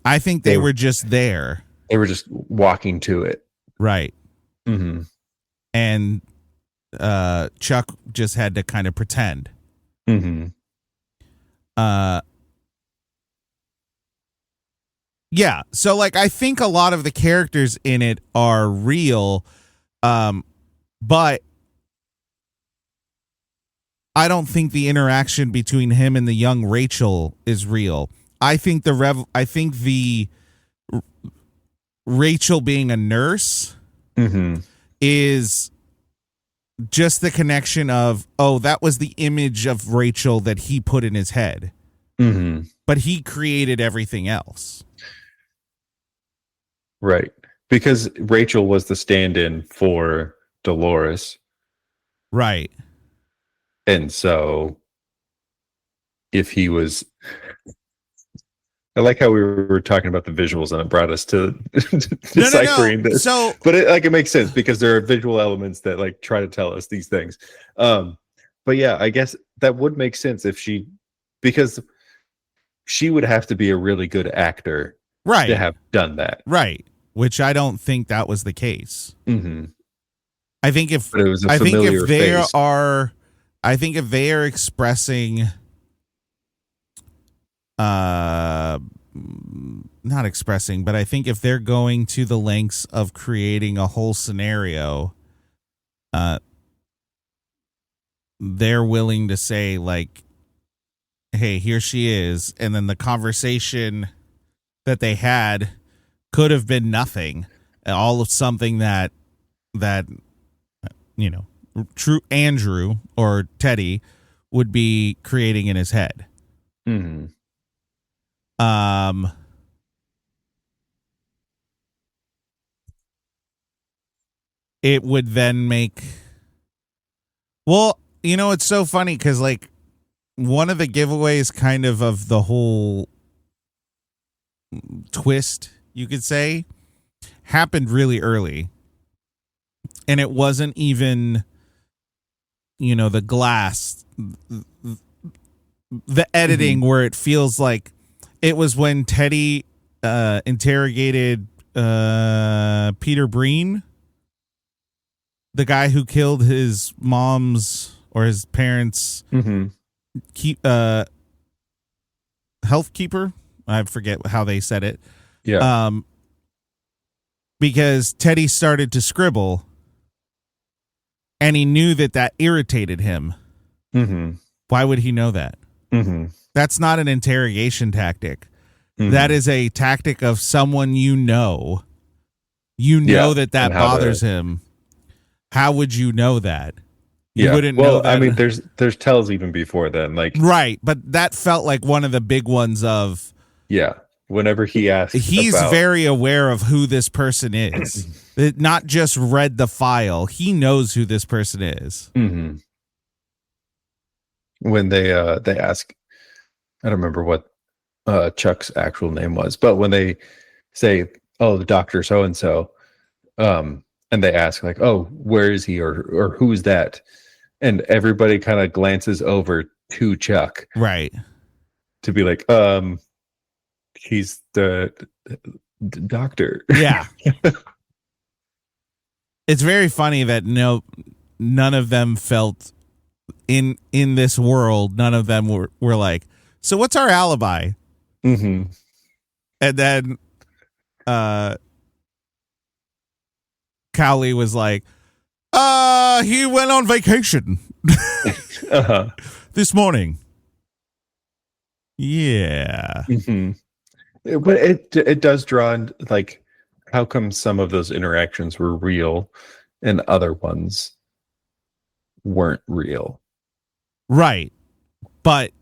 I think they were just there.
They were just walking to it.
Right.
Mm-hmm.
And Chuck just had to kind of pretend.
Mm-hmm.
Yeah. So like I think a lot of the characters in it are real, but I don't think the interaction between him and the young Rachel is real. I think the Rachel being a nurse is just the connection of, oh, that was the image of Rachel that he put in his head.
Mm-hmm.
But he created everything else.
Right. Because Rachel was the stand-in for Dolores.
Right.
And so if he was... I like how we were talking about the visuals and it brought us to deciphering this.
So,
but it makes sense because there are visual elements that like try to tell us these things. But yeah, I guess that would make sense because she would have to be a really good actor,
right,
to have done that,
right? Which I don't think that was the case.
Mm-hmm.
I think if they are expressing. Not expressing, but I think if they're going to the lengths of creating a whole scenario, they're willing to say like, hey, here she is. And then the conversation that they had could have been nothing. All of something that, you know, true Andrew or Teddy would be creating in his head.
Mm-hmm.
It would then make, well, you know, it's so funny because like one of the giveaways kind of the whole twist, you could say, happened really early. And it wasn't even, you know, the glass, the editing where it feels like it was when Teddy interrogated Peter Breen, the guy who killed his mom's or his parents' health keeper. I forget how they said it.
Yeah.
Because Teddy started to scribble and he knew that irritated him.
Mm-hmm.
Why would he know that?
Mm-hmm.
That's not an interrogation tactic. That is a tactic of someone you know. You know that bothers him. How would you know that? You wouldn't know that.
I mean, there's tells even before then, like
right, but that felt like one of the big ones of
whenever he asks,
he's very aware of who this person is. Not just read the file, he knows who this person is.
Mm-hmm. When they ask, I don't remember what Chuck's actual name was, but when they say, "Oh, the doctor so and so," and they ask like, "Oh, where is he?" or "Who's that?" and everybody kind of glances over to Chuck,
right,
to be like, he's the doctor.
Yeah. It's very funny that none of them felt in this world. None of them were like, so what's our alibi?
Mm-hmm.
And then Cowley was like, he went on vacation this morning. Yeah.
Mm-hmm. But it does draw in, like, how come some of those interactions were real and other ones weren't real?
Right. But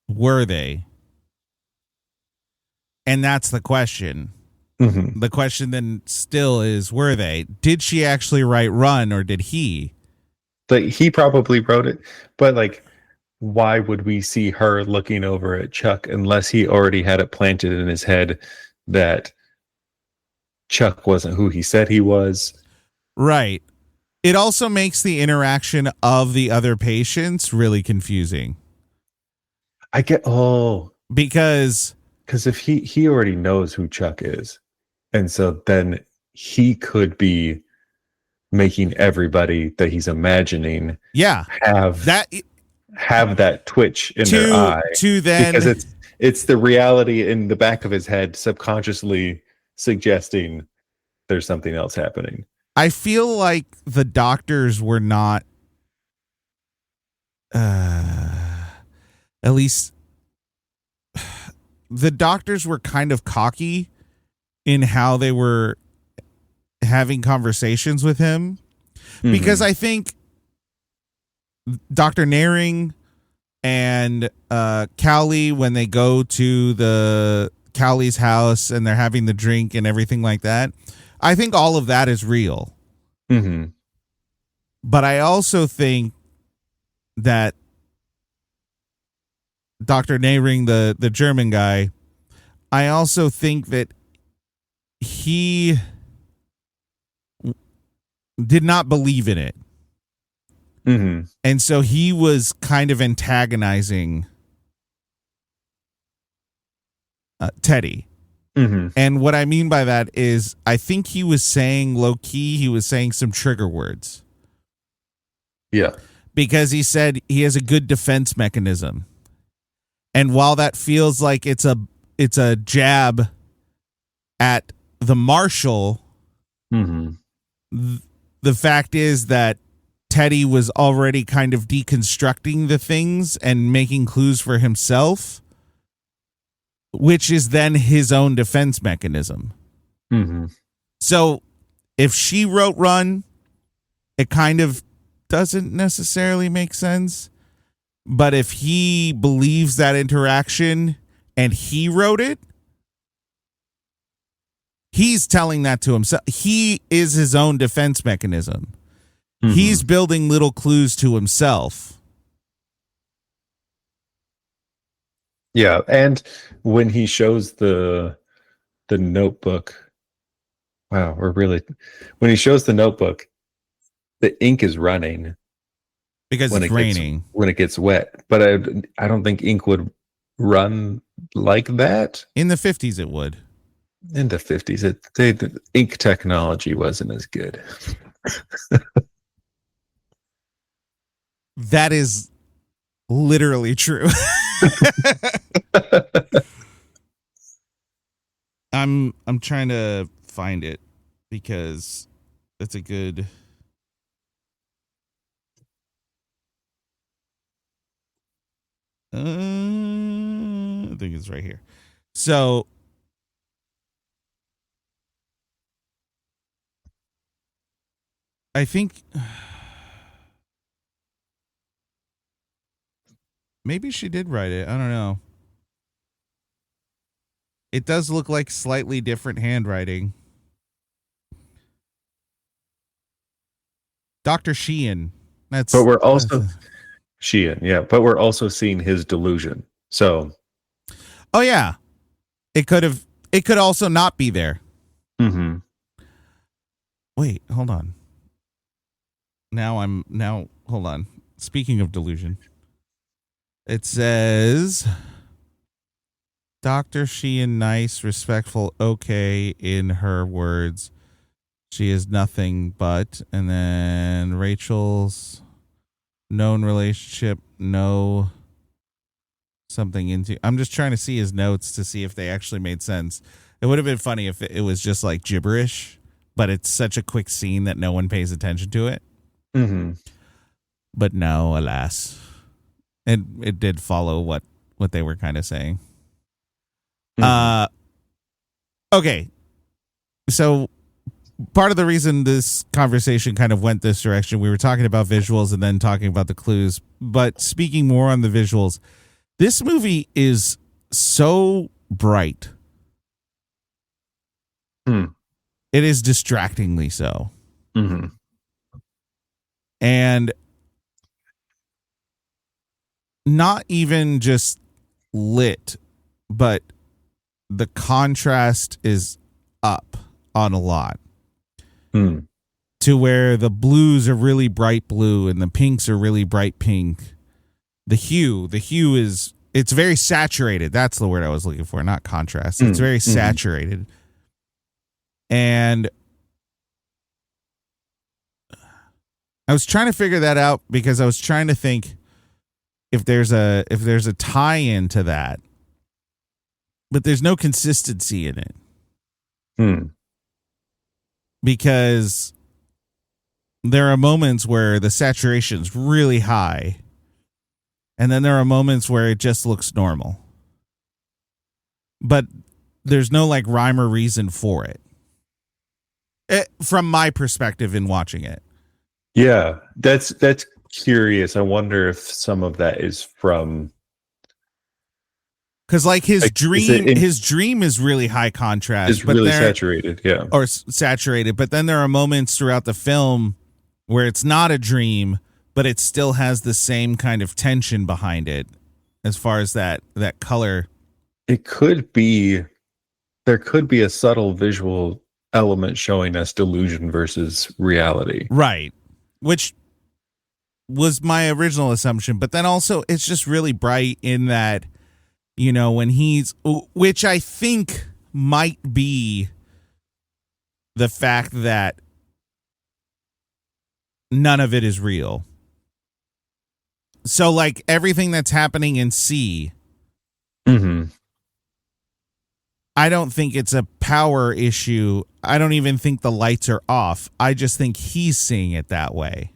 were they? And that's the question.
Mm-hmm.
The question then still is, were they? Did she actually write Run, or did he?
Like, he probably wrote it, but like, why would we see her looking over at Chuck unless he already had it planted in his head that Chuck wasn't who he said he was?
Right. It also makes the interaction of the other patients really confusing.
I get
because
if he already knows who Chuck is, and so then he could be making everybody that he's imagining have that twitch in their eye,
to then,
because it's the reality in the back of his head subconsciously suggesting there's something else happening.
I feel like the doctors were not at least the doctors were kind of cocky in how they were having conversations with him, because I think Dr. Naring and Cowley, when they go to the Cowley's house and they're having the drink and everything like that, I think all of that is real.
Mm-hmm.
But I also think that Dr. Naring, the German guy, I also think that he did not believe in it.
Mm-hmm.
And so he was kind of antagonizing Teddy.
Mm-hmm.
And what I mean by that is I think he was saying low-key, he was saying some trigger words.
Yeah.
Because he said he has a good defense mechanism. And while that feels like it's a jab at the marshal, the fact is that Teddy was already kind of deconstructing the things and making clues for himself, which is then his own defense mechanism.
Mm-hmm.
So if she wrote Run, it kind of doesn't necessarily make sense. But if he believes that interaction and he wrote it, he's telling that to himself. He is his own defense mechanism. Mm-hmm. He's building little clues to himself.
Yeah, and when he shows the notebook, when he shows the notebook, the ink is running
because it's raining
when it gets wet. But I don't think ink would run like that.
In the 50s, it would.
In the 50s, the ink technology wasn't as good.
That is literally true. I'm trying to find it because it's a good. I think it's right here. So I think maybe she did write it. I don't know. It does look like slightly different handwriting. Dr. Sheehan.
But we're also Sheehan, yeah. But we're also seeing his delusion. So,
oh yeah, it could also not be there.
mm-hmm.
Wait, hold on. Now hold on. Speaking of delusion, it says Dr. Sheehan, nice, respectful, okay in her words. She is nothing but, and then Rachel's known relationship, no something into. I'm just trying to see his notes to see if they actually made sense. It would have been funny if it was just like gibberish, but it's such a quick scene that no one pays attention to it.
Mm-hmm.
But no, alas, it did follow what they were kind of saying.
Mm-hmm.
Okay, so part of the reason this conversation kind of went this direction, we were talking about visuals and then talking about the clues. But speaking more on the visuals, this movie is so bright. It is distractingly so.
Mm-hmm.
And not even just lit, but the contrast is up on a lot. To where the blues are really bright blue and the pinks are really bright pink. The hue is, it's very saturated. That's the word I was looking for, not contrast. It's very saturated. And I was trying to figure that out because I was trying to think if there's a tie-in to that. But there's no consistency in it. Because there are moments where the saturation's really high, and then there are moments where it just looks normal. But there's no like rhyme or reason for it. From my perspective in watching it.
Yeah, that's curious. I wonder if some of that is from,
because like his dream is really high contrast.
It's really saturated, yeah.
Or saturated. But then there are moments throughout the film where it's not a dream, but it still has the same kind of tension behind it as far as that color.
It could be, there could be a subtle visual element showing us delusion versus reality.
Right. Which was my original assumption. But then also it's just really bright in that, you know, when which I think might be the fact that none of it is real. So like everything that's happening in C, I don't think it's a power issue. I don't even think the lights are off. I just think he's seeing it that way.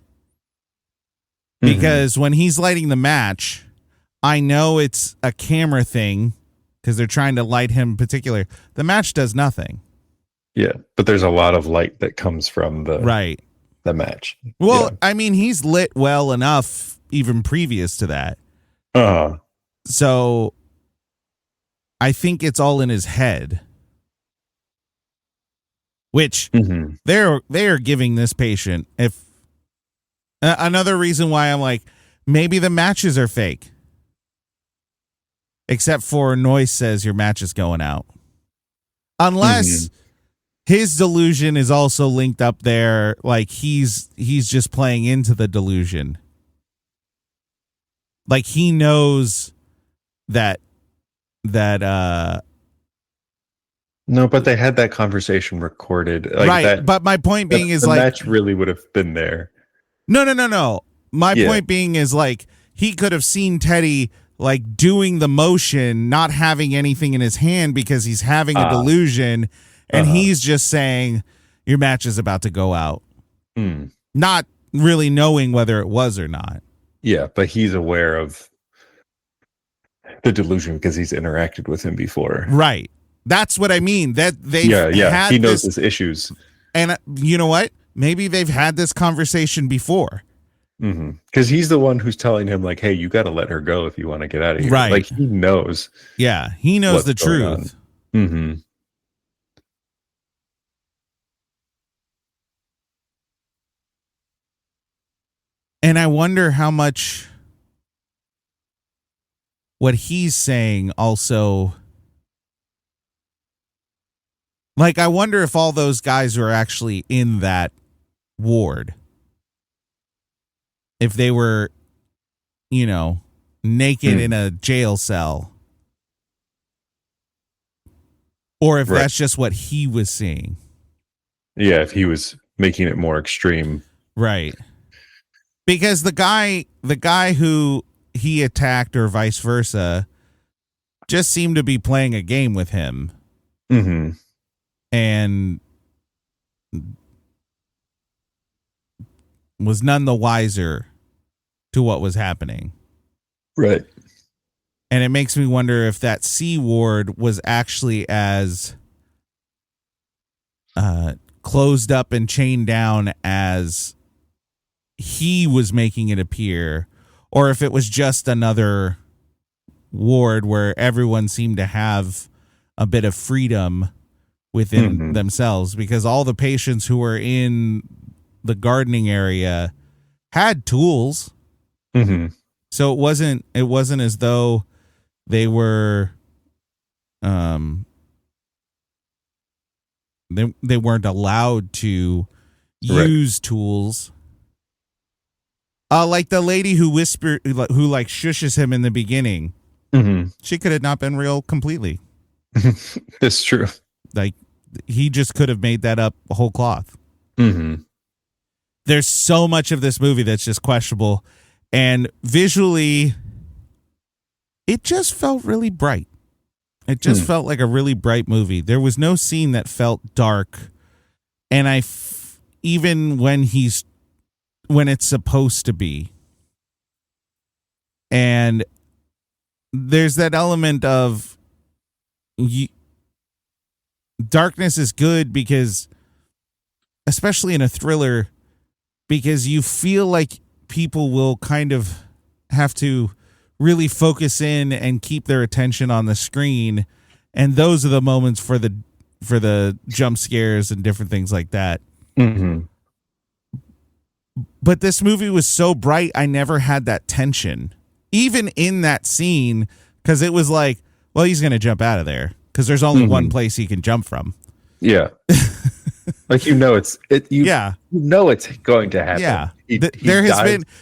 Because when he's lighting the match, I know it's a camera thing because they're trying to light him in particular. The match does nothing.
Yeah, but there's a lot of light that comes from the match.
Well,
yeah.
I mean, he's lit well enough even previous to that. So I think it's all in his head. Which they're giving this patient, if another reason why I'm like, maybe the matches are fake. Except for Noyce says your match is going out. Unless his delusion is also linked up there, like he's just playing into the delusion. Like he knows that
no, but they had that conversation recorded. Like
right,
that,
but my point being is
the
like
match really would have been there.
No. My point being is like he could have seen Teddy like doing the motion, not having anything in his hand because he's having a delusion, and he's just saying your match is about to go out, not really knowing whether it was or not.
Yeah, but he's aware of The delusion because he's interacted with him before.
Right. That's what I mean. That they've
Yeah.
had
He knows
this,
his issues.
and you know what? Maybe they've had this conversation before.
Because he's the one who's telling him, like, hey, you got to let her go if you want to get out of here.
Right.
Like, he knows.
Yeah, he knows the truth.
Mm-hmm.
And I wonder how much what he's saying also. Like, I wonder if all those guys were actually in that ward. If they were, naked in a jail cell. Or if that's just what he was seeing.
Yeah, if he was making it more extreme.
Right. Because the guy who he attacked or vice versa just seemed to be playing a game with him.
Mm-hmm.
And was none the wiser to what was happening.
Right.
And it makes me wonder if that C ward was actually as closed up and chained down as he was making it appear, or if it was just another ward where everyone seemed to have a bit of freedom within themselves, because all the patients who were in the gardening area had tools. So it wasn't as though they were they weren't allowed to use tools. Like the lady who shushes him in the beginning. She could have not been real completely.
It's true.
Like, he just could have made that up whole cloth. There's so much of this movie that's just questionable, and visually it just felt really bright. It just felt like a really bright movie. There was no scene that felt dark, and even when it's supposed to be. And there's that element of darkness is good, because especially in a thriller, because you feel like people will kind of have to really focus in and keep their attention on the screen, and those are the moments for the jump scares and different things like that. But this movie was so bright, I never had that tension, even in that scene, because it was like, well, he's going to jump out of there because there's only one place he can jump from.
Yeah. Like, it's going to happen.
Yeah.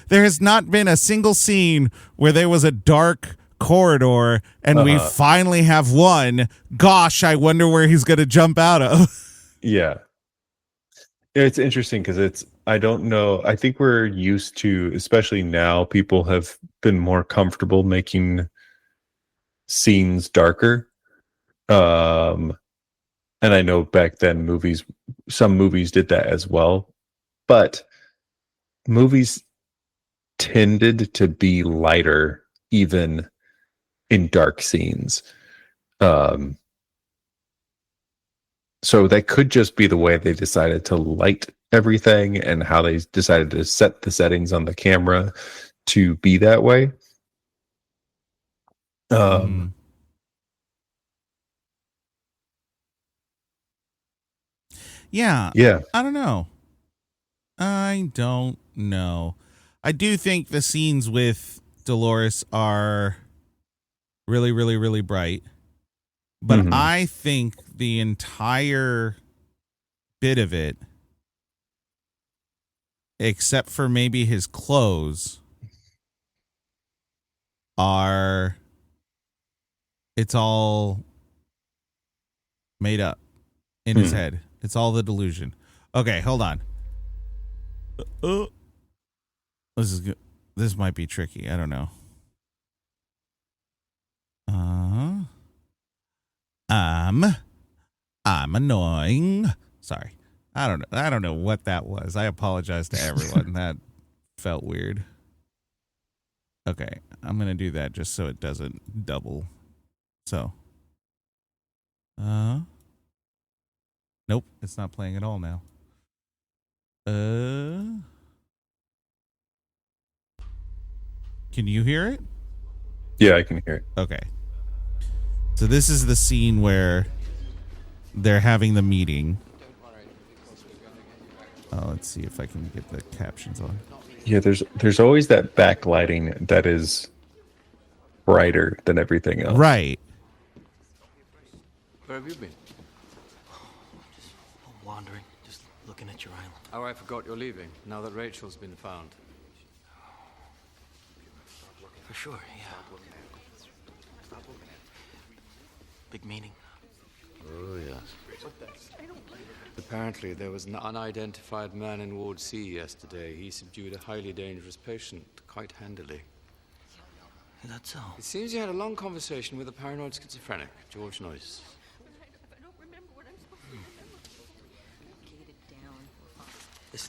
There has not been a single scene where there was a dark corridor and we finally have one. Gosh, I wonder where he's going to jump out of.
Yeah. It's interesting because I don't know. I think we're used to, especially now, people have been more comfortable making scenes darker. And I know back then some movies did that as well, but movies tended to be lighter even in dark scenes. So that could just be the way they decided to light everything and how they decided to set the settings on the camera to be that way.
Yeah.
Yeah.
I don't know. I do think the scenes with Dolores are really, really, really bright. But I think the entire bit of it, except for maybe his clothes, it's all made up in his head. It's all the delusion. Okay, hold on. This is good. This might be tricky. I don't know. I'm annoying. Sorry. I don't know what that was. I apologize to everyone. That felt weird. Okay, I'm gonna do that just so it doesn't double. So, nope, it's not playing at all now. Can you hear it?
Yeah, I can hear it.
Okay. So this is the scene where they're having the meeting. Oh, let's see if I can get the captions on.
Yeah, there's always that backlighting that is brighter than everything else.
Right.
Where have you been?
Just wandering, just looking at your island.
Oh, I forgot you're leaving, now that Rachel's been found.
For sure, yeah. Big meeting.
Oh, yes. Apparently, there was an unidentified man in Ward C yesterday. He subdued a highly dangerous patient quite handily.
That's so.
It seems he had a long conversation with a paranoid schizophrenic, George Noyce.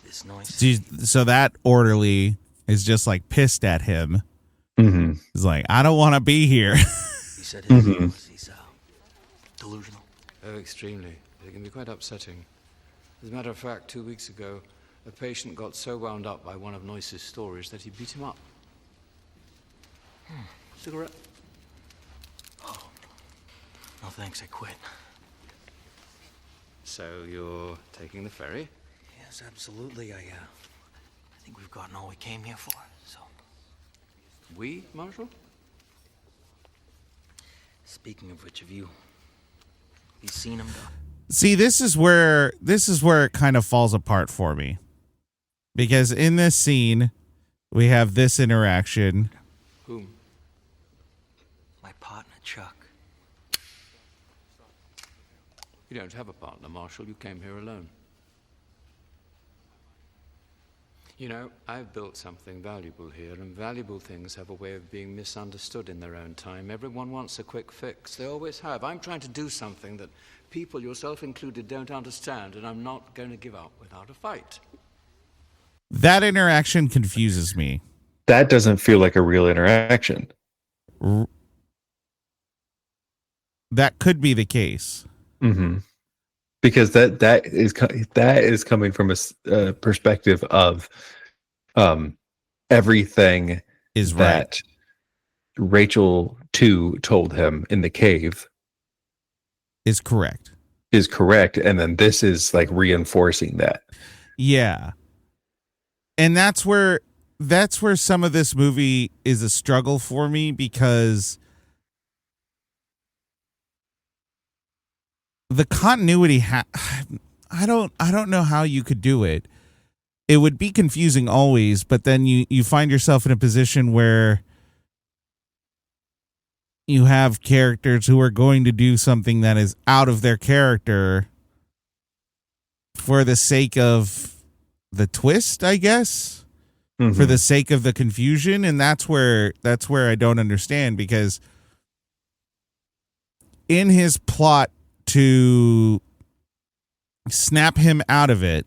This noise.
So that orderly is just like pissed at him.
Mm-hmm.
He's like, I don't want to be here.
He said his name was he's delusional.
Oh, extremely. It can be quite upsetting. As a matter of fact, 2 weeks ago, a patient got so wound up by one of Noyce's stories that he beat him up. Cigarette?
Oh. No thanks, I quit.
So you're taking the ferry?
Yes, absolutely. I think we've gotten all we came here for, so.
We, Marshal?
Speaking of which, have you seen him, though?
See, this is where it kind of falls apart for me. Because in this scene, we have this interaction.
Whom?
My partner, Chuck.
You don't have a partner, Marshal. You came here alone. You know, I've built something valuable here, and valuable things have a way of being misunderstood in their own time. Everyone wants a quick fix. They always have. I'm trying to do something that people, yourself included, don't understand, and I'm not going to give up without a fight.
That interaction confuses me.
That doesn't feel like a real interaction.
That could be the case.
Mm-hmm. Because that is coming from a perspective of everything
Is
that
right.
Rachel 2 told him in the cave
Is correct.
is correct, and then this is like reinforcing that.
Yeah. And that's where some of this movie is a struggle for me, because the continuity I don't know how you could do it. It would be confusing always, but then you find yourself in a position where you have characters who are going to do something that is out of their character for the sake of the twist, I guess.
Mm-hmm.
For the sake of the confusion, and that's where I don't understand, because in his plot to snap him out of it.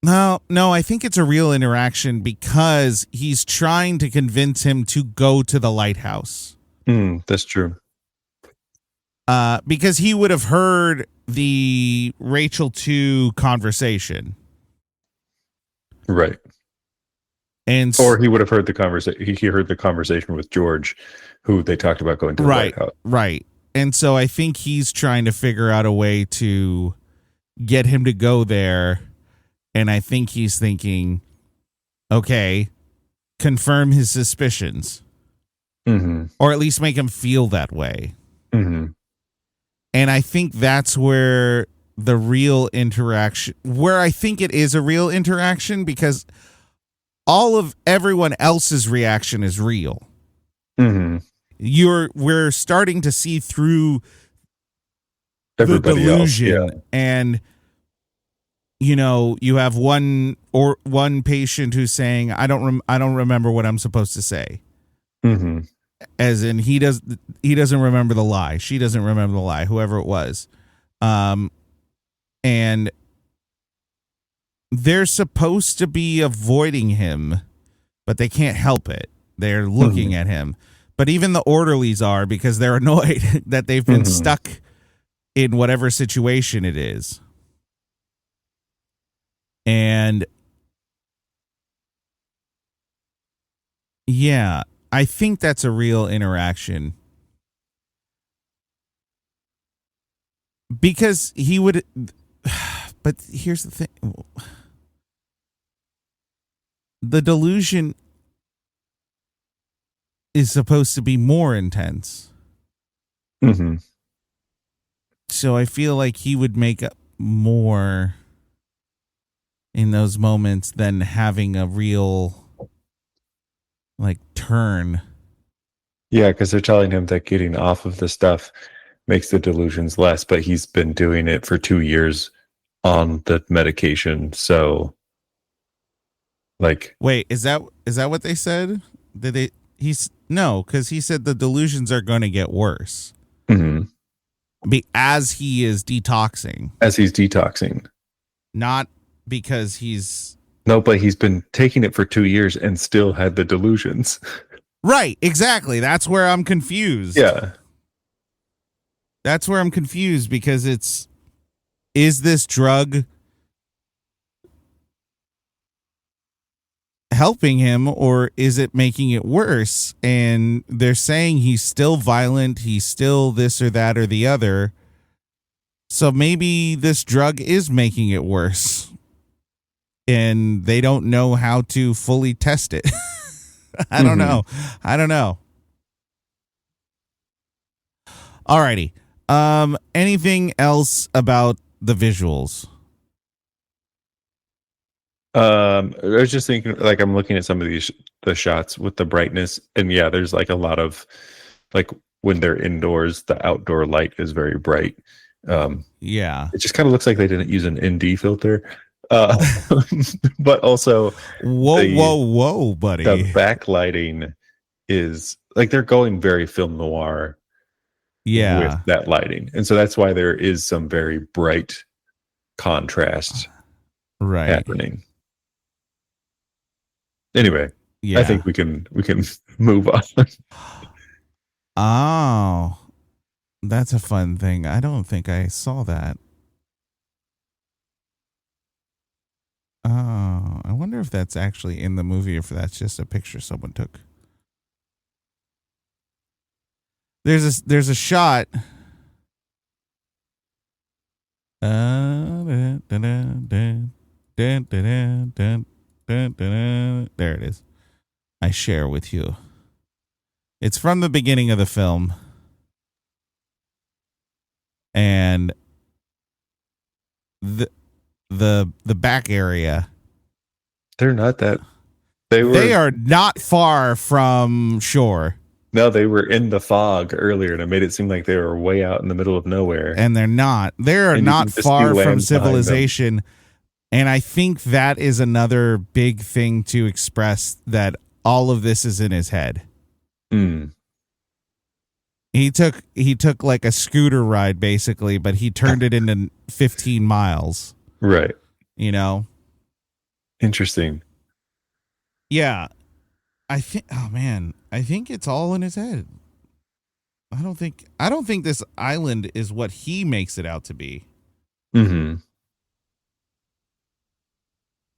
No, I think it's a real interaction, because he's trying to convince him to go to the lighthouse.
That's true.
Because he would have heard the Rachel 2 conversation.
Right. Or he would have heard the conversation. He heard the conversation with George, who they talked about going to the lighthouse.
Right. And so I think he's trying to figure out a way to get him to go there. And I think he's thinking, okay, confirm his suspicions.
Mm-hmm.
Or at least make him feel that way.
Mm-hmm.
And I think that's where the real interaction, where I think it is a real interaction, because all of everyone else's reaction is real.
Mm-hmm.
We're starting to see through
everybody
the delusion,
else, yeah.
And you have one patient who's saying, I don't remember what I'm supposed to say.
Mm-hmm.
As in, he doesn't remember the lie. She doesn't remember the lie, whoever it was. And they're supposed to be avoiding him, but they can't help it. They're looking at him. But even the orderlies are, because they're annoyed that they've been stuck in whatever situation it is. And yeah, I think that's a real interaction. Because he would, but here's the thing. The delusion is supposed to be more intense.
Mm-hmm.
So I feel like he would make up more in those moments than having a real like turn.
Yeah, because they're telling him that getting off of the stuff makes the delusions less, but he's been doing it for 2 years on the medication. So, like,
wait, is that what they said? Did they? No, because he said the delusions are going to get worse. As he is detoxing.
As he's detoxing,
not because he's.
No, but he's been taking it for 2 years and still had the delusions.
Right, exactly. That's where I'm confused.
Yeah.
That's where I'm confused, because is this drug helping him, or is it making it worse? And they're saying he's still violent, he's still this or that or the other. So maybe this drug is making it worse, and they don't know how to fully test it. I don't know. Alrighty. Anything else about the visuals?
I was just thinking, like, I'm looking at some of the shots with the brightness, and yeah, there's like a lot of, like, when they're indoors, the outdoor light is very bright.
Yeah,
it just kind of looks like they didn't use an ND filter. But also,
whoa, buddy.
The backlighting is like they're going very film noir.
Yeah,
with that lighting, and so that's why there is some very bright contrast happening. Anyway, yeah. I think we can move on.
Oh, that's a fun thing. I don't think I saw that. Oh, I wonder if that's actually in the movie or if that's just a picture someone took. There's a shot. There it is. I share with you. It's from the beginning of the film. And the back area.
They're not that.
They are not far from shore.
No, they were in the fog earlier, and it made it seem like they were way out in the middle of nowhere.
And they're not. They're not far from civilization. And I think that is another big thing to express, that all of this is in his head. He took like a scooter ride, basically, but he turned it into 15 miles.
Right.
You know?
Interesting.
Yeah. I think it's all in his head. I don't think this island is what he makes it out to be.
Mm-hmm.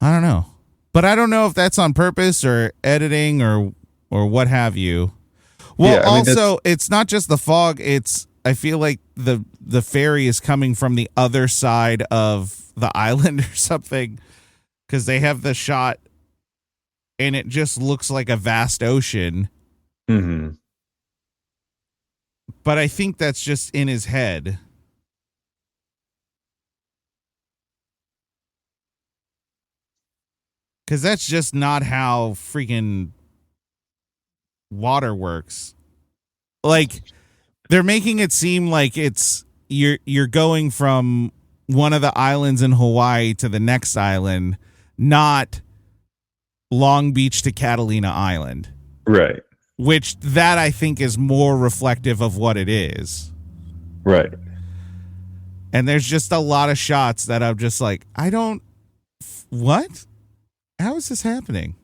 I don't know. But I don't know if that's on purpose or editing or what have you. Well, yeah, also, it's not just the fog. I feel like the ferry is coming from the other side of the island or something, because they have the shot and it just looks like a vast ocean.
Mm-hmm.
But I think that's just in his head. Because that's just not how freaking water works. Like, they're making it seem like it's you're going from one of the islands in Hawaii to the next island, not Long Beach to Catalina Island.
Right.
Which that I think is more reflective of what it is.
Right.
And there's just a lot of shots that I'm just like, I don't What? How is this happening?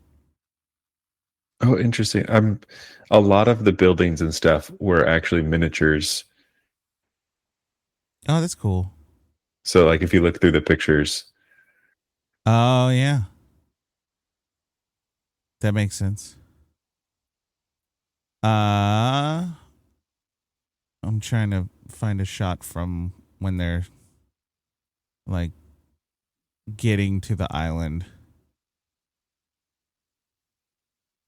Oh, interesting. A lot of the buildings and stuff were actually miniatures.
Oh, that's cool.
So like if you look through the pictures,
Oh, yeah. That makes sense. I'm trying to find a shot from when they're like getting to the island.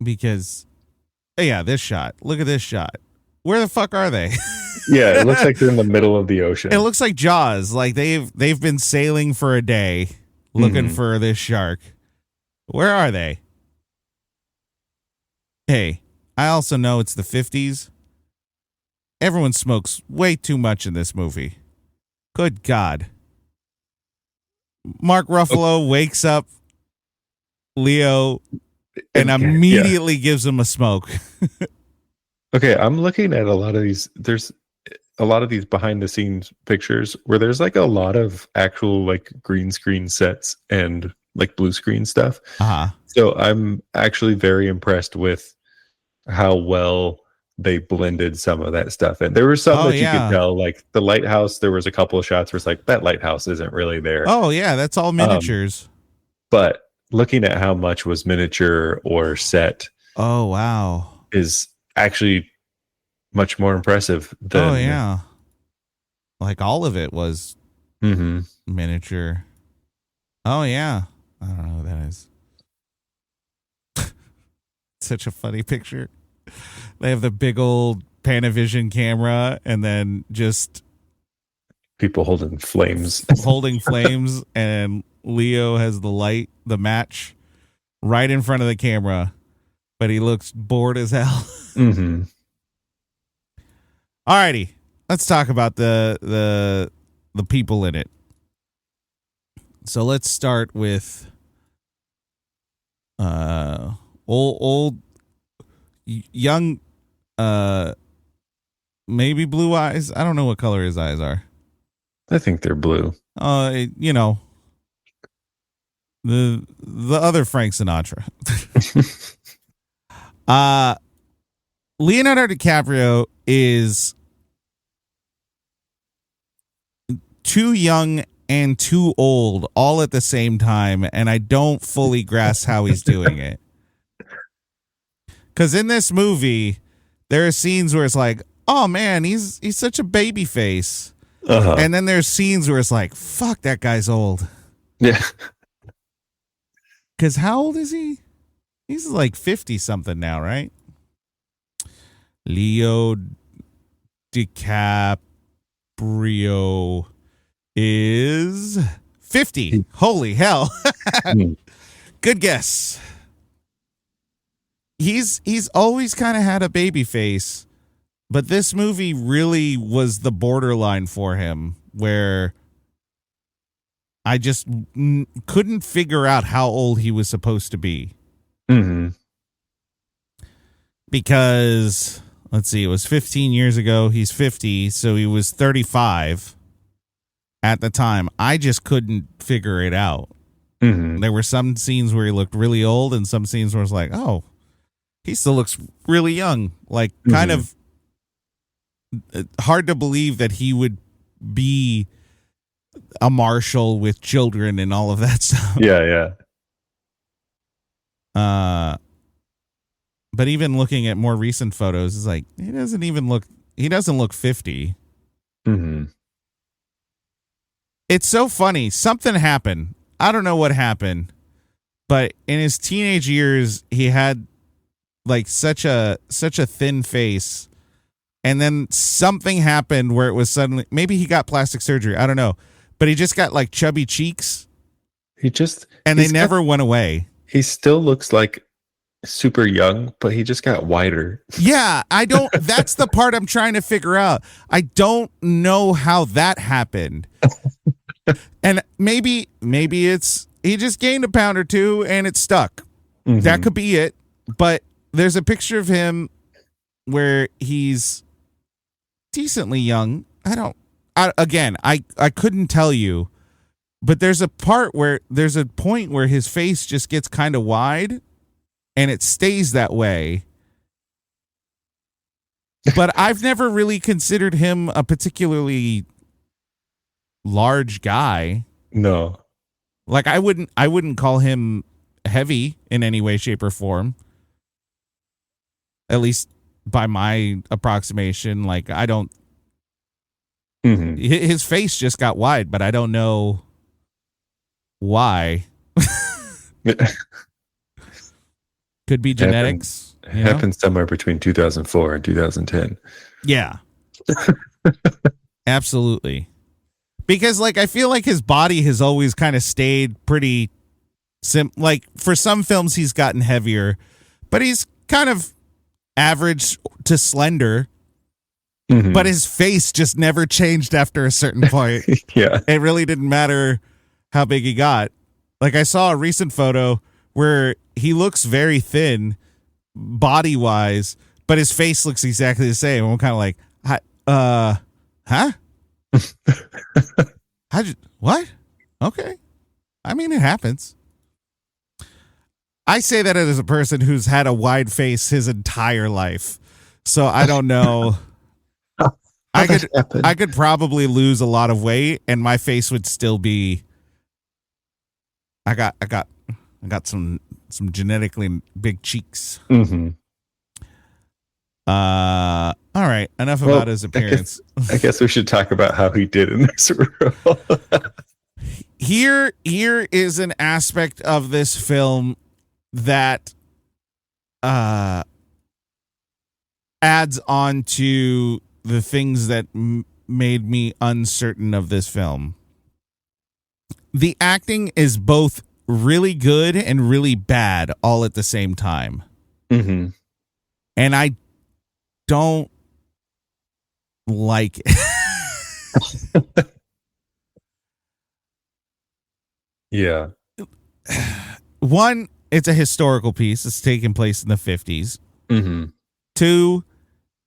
Because yeah, this shot. Look at this shot. Where the fuck are they?
yeah, it looks like they're in the middle of the ocean.
It looks like Jaws. Like they've been sailing for a day looking for this shark. Where are they? Hey, I also know it's the 50s. Everyone smokes way too much in this movie. Good God. Mark Ruffalo wakes up Leo and immediately gives him a smoke.
Okay, I'm looking at a lot of these. There's a lot of these behind the scenes pictures where there's like a lot of actual like green screen sets and like blue screen stuff.
Uh-huh.
So I'm actually very impressed with how well they blended some of that stuff. And there were some that you could tell, like the lighthouse, there was a couple of shots where it's like, that lighthouse isn't really there.
Oh, yeah, that's all miniatures.
But looking at how much was miniature or set.
Oh, wow.
Is actually much more impressive than.
Oh, yeah. Like all of it was miniature. Oh, yeah. I don't know who that is. Such a funny picture. They have the big old Panavision camera and then just
people holding flames.
And Leo has the light, the match right in front of the camera, but he looks bored as hell. Alrighty, let's talk about the people in it. So let's start with old young maybe blue eyes. I don't know what color his eyes are.
I think they're blue.
You know, the other Frank Sinatra. Leonardo DiCaprio is too young and too old all at the same time, and I don't fully grasp how he's doing it. Because in this movie, there are scenes where it's like, oh man, he's such a baby face. And then there's scenes where it's like, fuck, that guy's old.
Yeah.
Because how old is he? He's like 50 something now, right? Leo DiCaprio is 50. Holy hell. Good guess. He's always kind of had a baby face, but this movie really was the borderline for him, where I just couldn't figure out how old he was supposed to be. Because, let's see, it was 15 years ago. He's 50, so he was 35 at the time. I just couldn't figure it out. There were some scenes where he looked really old and some scenes where it's like, oh, he still looks really young. Like, kind of hard to believe that he would be a marshal with children and all of that stuff.
Yeah.
But even looking at more recent photos, it's like, he doesn't look 50. It's so funny. Something happened. I don't know what happened, but in his teenage years, he had like such a thin face, and then something happened where it was suddenly, maybe he got plastic surgery, I don't know, but he just got like chubby cheeks, and they never went away.
He still looks like super young, but he just got wider. Yeah,
that's the part I'm trying to figure out. I don't know how that happened. And maybe it's he just gained a pound or two and it stuck. That could be it. But there's a picture of him where he's decently young. I couldn't tell you But there's a point where his face just gets kind of wide and it stays that way. But I've never really considered him a particularly large guy.
No.
Like I wouldn't call him heavy in any way, shape, or form. At least by my approximation. Like I don't.
Mm-hmm.
His face just got wide, but I don't know why. Could be genetics.
Happened somewhere between 2004 and 2010.
Yeah. Absolutely. Because like I feel like his body has always kind of stayed pretty like for some films he's gotten heavier, but he's kind of average to slender.
Mm-hmm.
But his face just never changed after a certain point.
Yeah.
It really didn't matter how big he got. Like I saw a recent photo where he looks very thin body wise, but his face looks exactly the same. I'm kind of like, huh? What? Okay. I mean, it happens. I say that as a person who's had a wide face his entire life. So I don't know. I could probably lose a lot of weight and my face would still be I got some genetically big cheeks.
Mm-hmm.
All right. Enough about his appearance.
I guess we should talk about how he did in this role.
Here is an aspect of this film that adds on to the things that made me uncertain of this film. The acting is both really good and really bad all at the same time.
Mm-hmm.
And I don't like it.
Yeah.
One, it's a historical piece. It's taking place in the 50s.
Mm-hmm.
Two,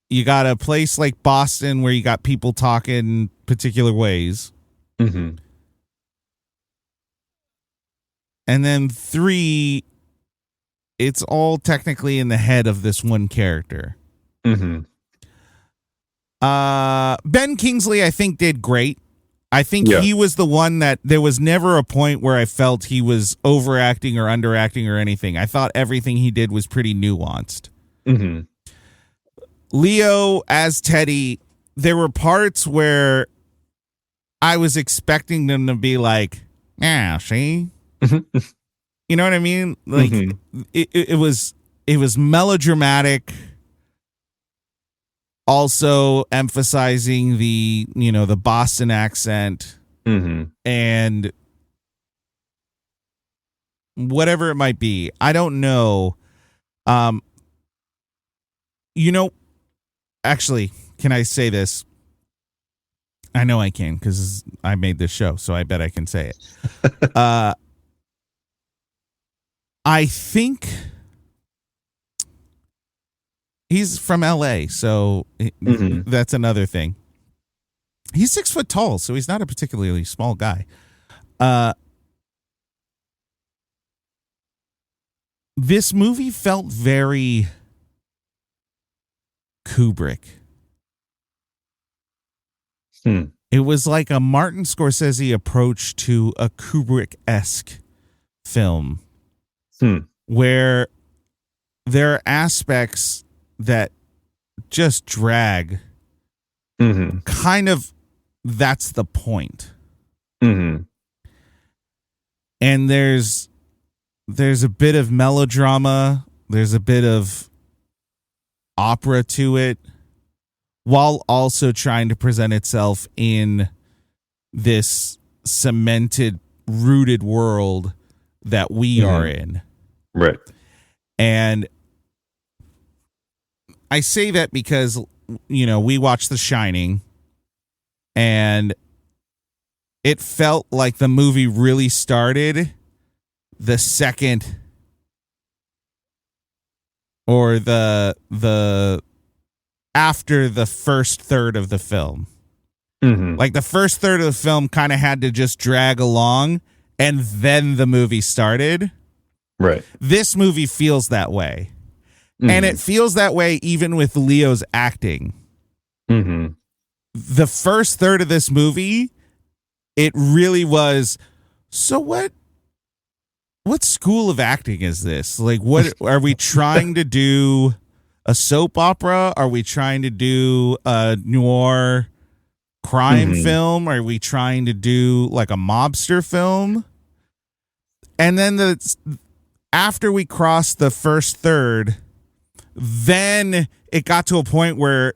you got a place like Boston where you got people talking particular ways.
Mm-hmm.
And then three, it's all technically in the head of this one character.
Mm-hmm.
Ben Kingsley, I think, did great. I think he was the one that there was never a point where I felt he was overacting or underacting or anything. I thought everything he did was pretty nuanced.
Mm-hmm.
Leo as Teddy, there were parts where I was expecting them to be like, yeah, see? You know what I mean? Like it was melodramatic, also emphasizing the Boston accent and whatever it might be. I don't know. Actually, can I say this? I know I can because I made this show, so I bet I can say it. I think he's from LA, so that's another thing. He's 6 foot tall, so he's not a particularly small guy. This movie felt very Kubrick. It was like a Martin Scorsese approach to a Kubrick-esque film. Where there are aspects that just drag. Kind of, that's the point. And there's a bit of melodrama. There's a bit of opera to it, while also trying to present itself in this cemented, rooted world that we are in.
Right.
And I say that because, we watched The Shining and it felt like the movie really started the second or the after the first third of the film.
Mm-hmm.
Like the first third of the film kind of had to just drag along, and then the movie started.
Right.
This movie feels that way. And it feels that way even with Leo's acting.
Mm-hmm.
The first third of this movie, it really was, so what school of acting is this? Like, what are we trying to do? A soap opera? Are we trying to do a noir crime film? Are we trying to do like a mobster film? And then after we crossed the first third, then it got to a point where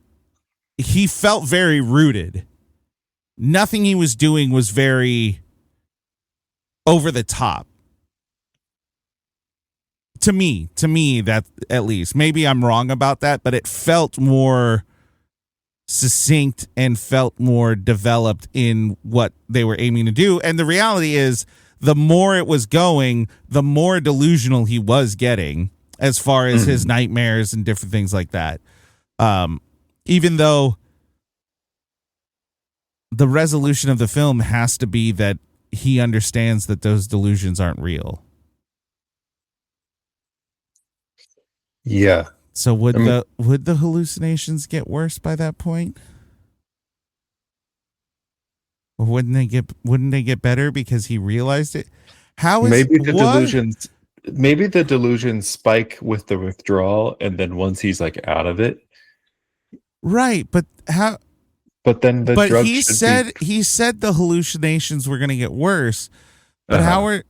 he felt very rooted. Nothing he was doing was very over the top. To me, that at least. Maybe I'm wrong about that, but it felt more succinct and felt more developed in what they were aiming to do. And the reality is, the more it was going, the more delusional he was getting as far as his nightmares and different things like that. Even though the resolution of the film has to be that he understands that those delusions aren't real.
Yeah.
So would the hallucinations get worse by that point? Or wouldn't they get better because he realized it? Maybe
the delusions spike with the withdrawal, and then once he's like out of it.
Right, but how?
But then
he said the hallucinations were going to get worse. But how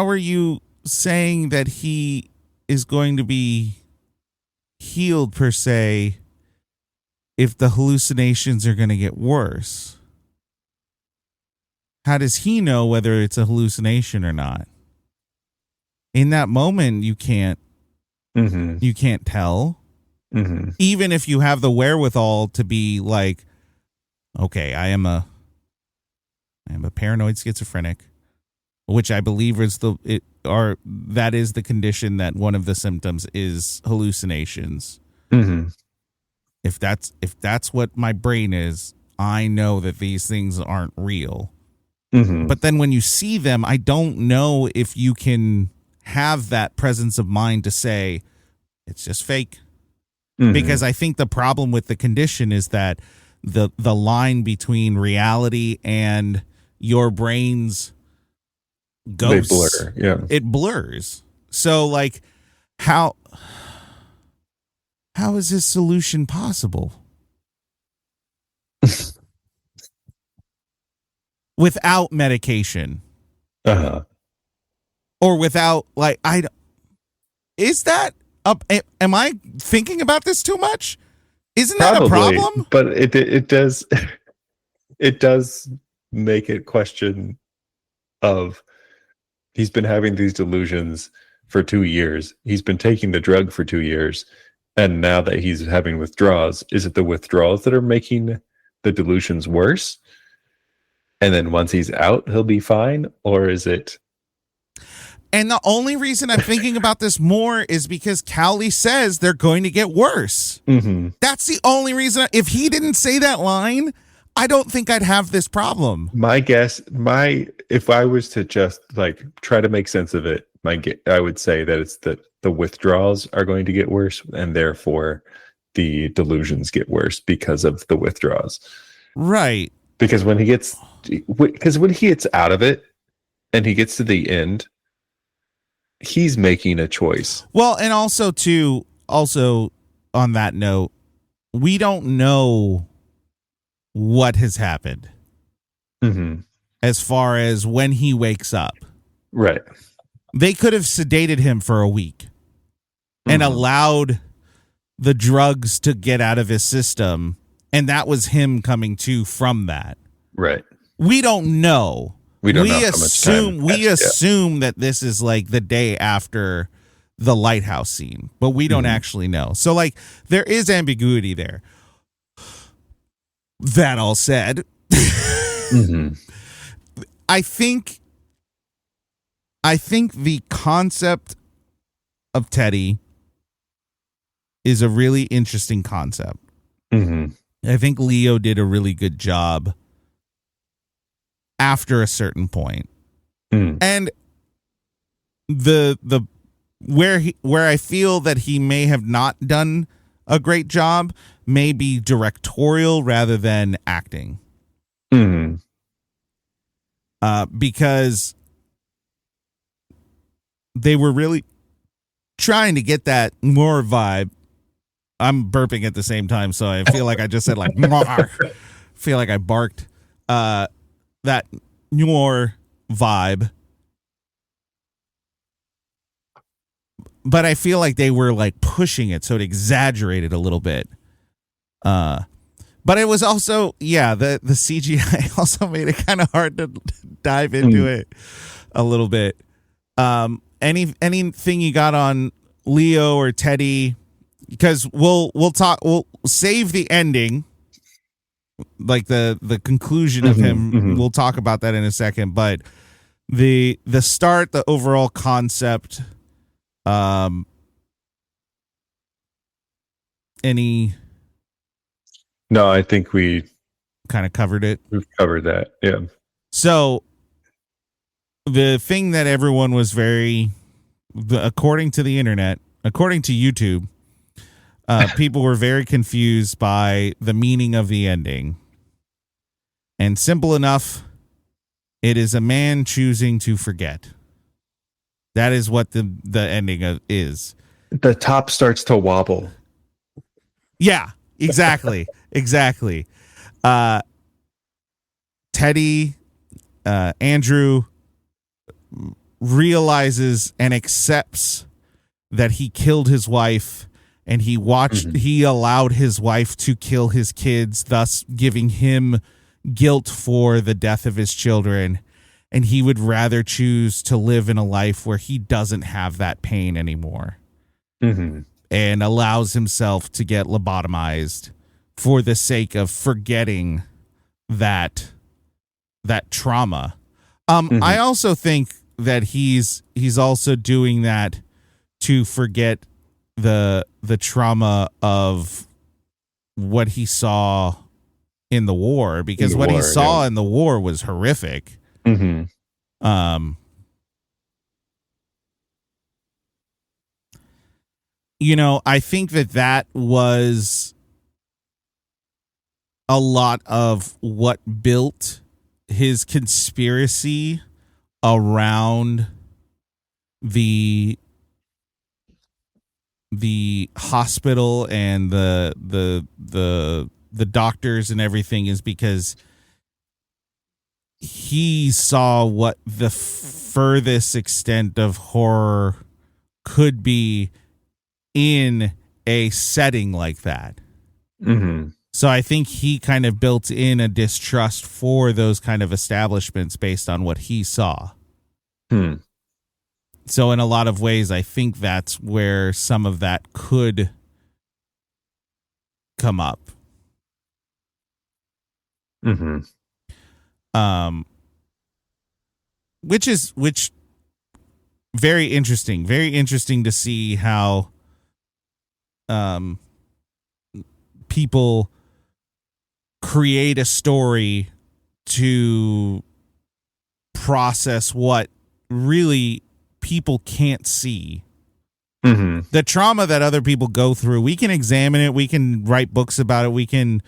are you saying that he is going to be healed per se if the hallucinations are going to get worse? How does he know whether it's a hallucination or not? In that moment, you can't tell. Mm-hmm. Even if you have the wherewithal to be like, okay, I am a paranoid schizophrenic, which I believe is that is the condition that one of the symptoms is hallucinations. Mm-hmm. If that's what my brain is, I know that these things aren't real. Mm-hmm. But then when you see them, I don't know if you can have that presence of mind to say it's just fake. Mm-hmm. Because I think the problem with the condition is that the line between reality and your brain's ghosts,
they blur. Yeah.
It blurs. So like how is this solution possible? Without medication.
Uh-huh.
Or without is that am I thinking about this too much? Isn't that a problem?
But it does make it question of he's been having these delusions for 2 years. He's been taking the drug for 2 years. And now that he's having withdrawals, is it the withdrawals that are making the delusions worse? And then once he's out, he'll be fine? Or is it?
And the only reason I'm thinking about this more is because Cowley says they're going to get worse. Mm-hmm. That's the only reason. If he didn't say that line, I don't think I'd have this problem.
My guess, if I was to just like try to make sense of it, I would say that it's that the withdrawals are going to get worse, and therefore the delusions get worse because of the withdrawals.
Right.
Because when he gets out of it and he gets to the end, he's making a choice.
Well, and also on that note, we don't know what has happened as far as when he wakes up.
Right.
They could have sedated him for a week and allowed the drugs to get out of his system. And that was him coming to from that.
Right.
We don't know.
We assume
that this is like the day after the lighthouse scene, but we don't actually know. So like there is ambiguity there. That all said, I think the concept of Teddy is a really interesting concept. Mm-hmm. I think Leo did a really good job after a certain point. And the where I feel that he may have not done a great job may be directorial rather than acting. Because they were really trying to get that more vibe. I'm burping at the same time, so I feel like I just said like feel like I barked. That noir vibe. But I feel like they were like pushing it, so it exaggerated a little bit. But it was also, the CGI also made it kind of hard to dive into it a little bit. Anything you got on Leo or Teddy? Because we'll save the ending, like the conclusion of him. We'll talk about that in a second. But the start, the overall concept.
No, I think we
kind of covered it.
We've covered that. Yeah.
So the thing that everyone was according to the internet, according to YouTube, people were very confused by the meaning of the ending. And simple enough, it is a man choosing to forget. That is what the ending is.
The top starts to wobble.
Yeah, exactly. Exactly. Teddy, Andrew realizes and accepts that he killed his wife, and he allowed his wife to kill his kids, thus giving him guilt for the death of his children. And he would rather choose to live in a life where he doesn't have that pain anymore. And allows himself to get lobotomized for the sake of forgetting that trauma. I also think that he's also doing that to forget the trauma of what he saw in the war, because what he saw in the war was horrific. I think that was a lot of what built his conspiracy around the hospital and the doctors and everything, is because he saw what the furthest extent of horror could be in a setting like that. So I think he kind of built in a distrust for those kind of establishments based on what he saw. So in a lot of ways, I think that's where some of that could come up. Which very interesting to see how people create a story to process what really people can't see. The trauma that other people go through, we can examine it, we can write books about it, we can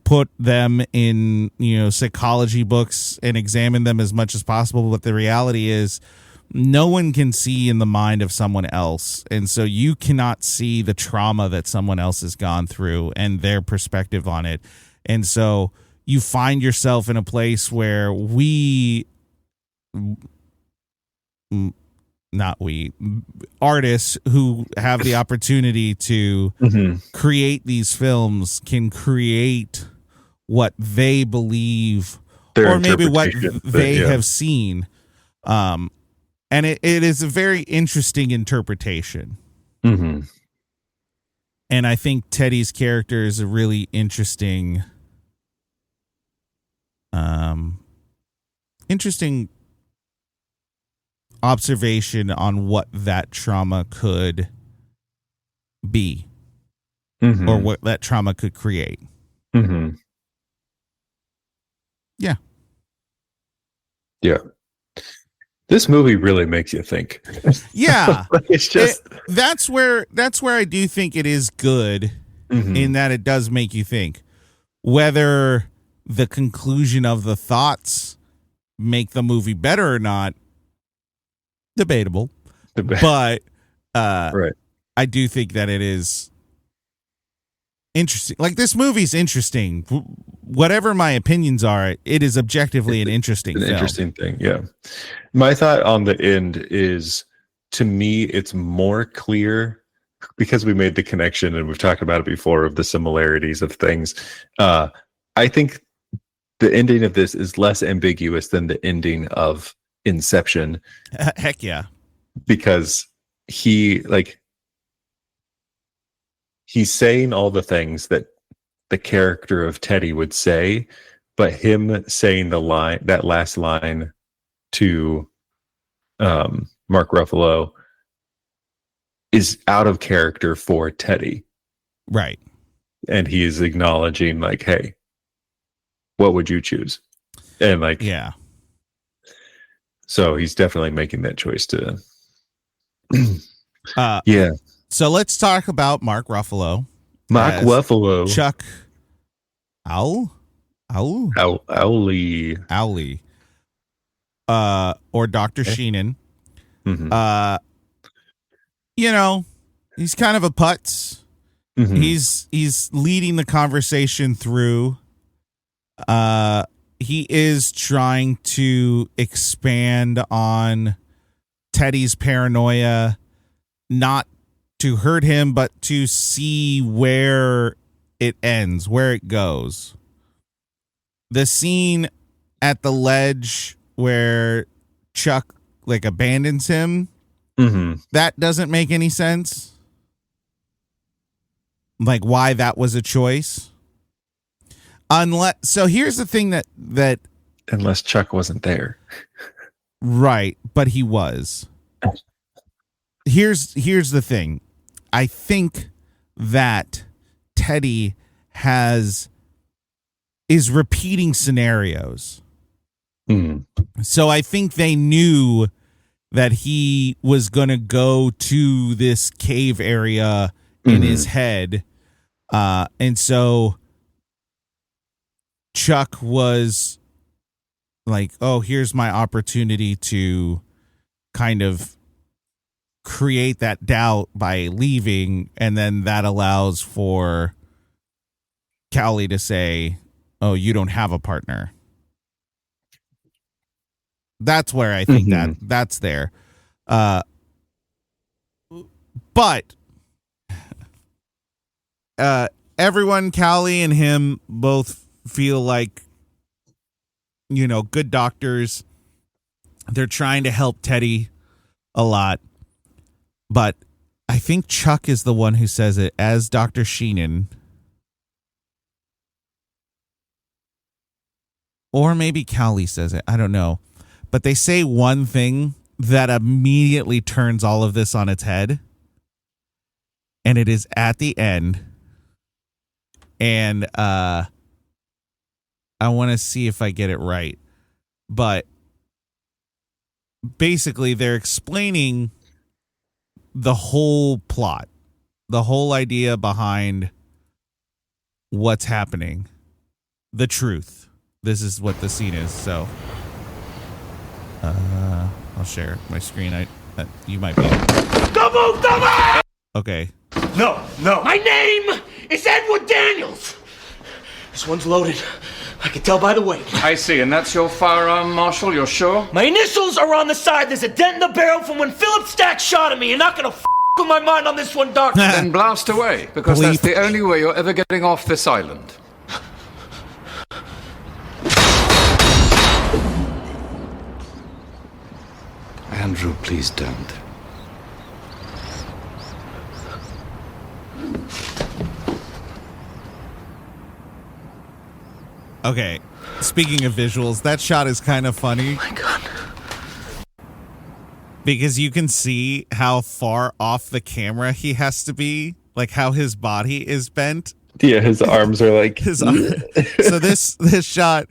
put them in, psychology books and examine them as much as possible. But the reality is no one can see in the mind of someone else. And so you cannot see the trauma that someone else has gone through and their perspective on it. And so you find yourself in a place where artists who have the opportunity to create these films can create what they believe or maybe what they have seen. And it is a very interesting interpretation. And I think Teddy's character is a really interesting observation on what that trauma could be or what that trauma could create.
Mm-hmm.
Yeah.
Yeah. This movie really makes you think.
Yeah.
It's just
that's where I do think it is good in that it does make you think. Whether the conclusion of the thoughts make the movie better or not, debatable. But
right.
I do think that it is interesting. Like, this movie's interesting. Whatever my opinions are, it is objectively an interesting film.
Interesting thing, yeah. My thought on the end is, to me, it's more clear because we made the connection and we've talked about it before of the similarities of things. I think the ending of this is less ambiguous than the ending of Inception.
Heck yeah.
Because he's saying all the things that the character of Teddy would say, but him saying that last line to Mark Ruffalo is out of character for Teddy.
Right.
And he is acknowledging, like, hey, what would you choose? And like,
yeah.
So he's definitely making that choice to
yeah. So let's talk about Mark Ruffalo.
Mark Ruffalo.
Chuck Owley. Or Dr. Sheenan.
Mm-hmm.
You know, he's kind of a putz.
Mm-hmm.
He's leading the conversation through. He is trying to expand on Teddy's paranoia, not to hurt him, but to see where it ends, where it goes. The scene at the ledge where Chuck abandons him, that doesn't make any sense. Like, why that was a choice. So here's the thing that
unless Chuck wasn't there.
Right, but he was. Here's the thing. I think that Teddy is repeating scenarios. So I think they knew that he was going to go to this cave area in his head. And so Chuck was like, oh, here's my opportunity to kind of create that doubt by leaving. And then that allows for Callie to say, oh, you don't have a partner. That's where I think that's there. But everyone, Callie and him, both feel like, you know, good doctors. They're trying to help Teddy a lot. But I think Chuck is the one who says it as Dr. Sheenan. Or maybe Callie says it. I don't know. But they say one thing that immediately turns all of this on its head. And it is at the end. And I want to see if I get it right. But basically, they're explaining the whole plot, the whole idea behind what's happening, the truth. This is what the scene is. So I'll share my screen. You might be.
Don't move! Don't move!
Okay.
No. My name is Edward Daniels. This one's loaded. I can tell by the weight.
I see, and that's your firearm, Marshal, you're sure?
My initials are on the side. There's a dent in the barrel from when Philip Stack shot at me. You're not gonna with my mind on this one, Doctor.
Then blast away, because that's the only way you're ever getting off this island. Andrew, please don't.
Okay. Speaking of visuals, that shot is kind of funny.
Oh my God.
Because you can see how far off the camera he has to be, like how his body is bent.
Yeah, his arms are like
So this shot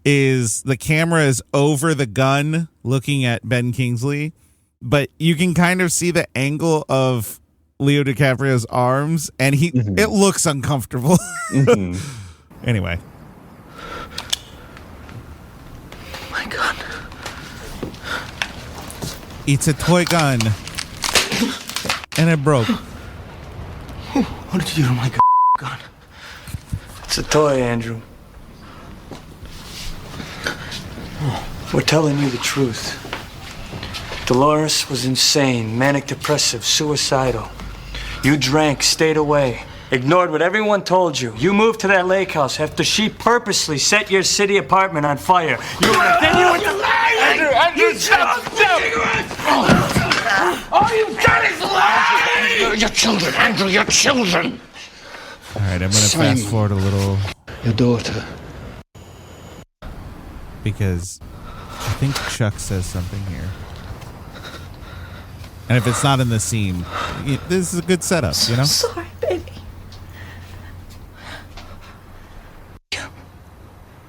is the camera is over the gun looking at Ben Kingsley, but you can kind of see the angle of Leo DiCaprio's arms, and it looks uncomfortable. Anyway.
My gun.
It's a toy gun. And it broke.
What did you do to my gun? It's a toy, Andrew. We're telling you the truth. Dolores was insane, manic depressive, suicidal. You drank, stayed away, ignored what everyone told you. You moved to that lake house after she purposely set your city apartment on fire.
Andrew, stop!
All you've done is lie! Your children, Andrew, your children!
All right, I'm going to fast forward a little.
Your daughter.
Because I think Chuck says something here. And if it's not in the scene, this is a good setup, you know?
Sorry, baby.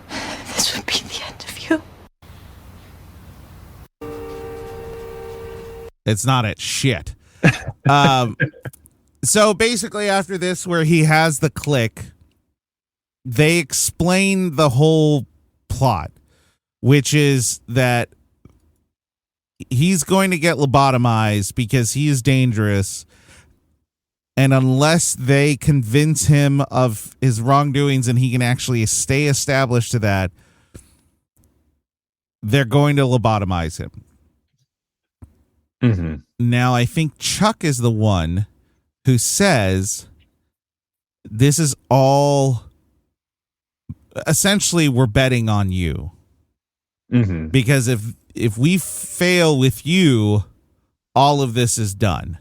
This would be the end of you.
It's not at shit. So basically after this, where he has the click, they explain the whole plot, which is that he's going to get lobotomized because he is dangerous. And unless they convince him of his wrongdoings and he can actually stay established to that, they're going to lobotomize him. Now, I think Chuck is the one who says this is all essentially we're betting on you. Because if we fail with you, all of this is done.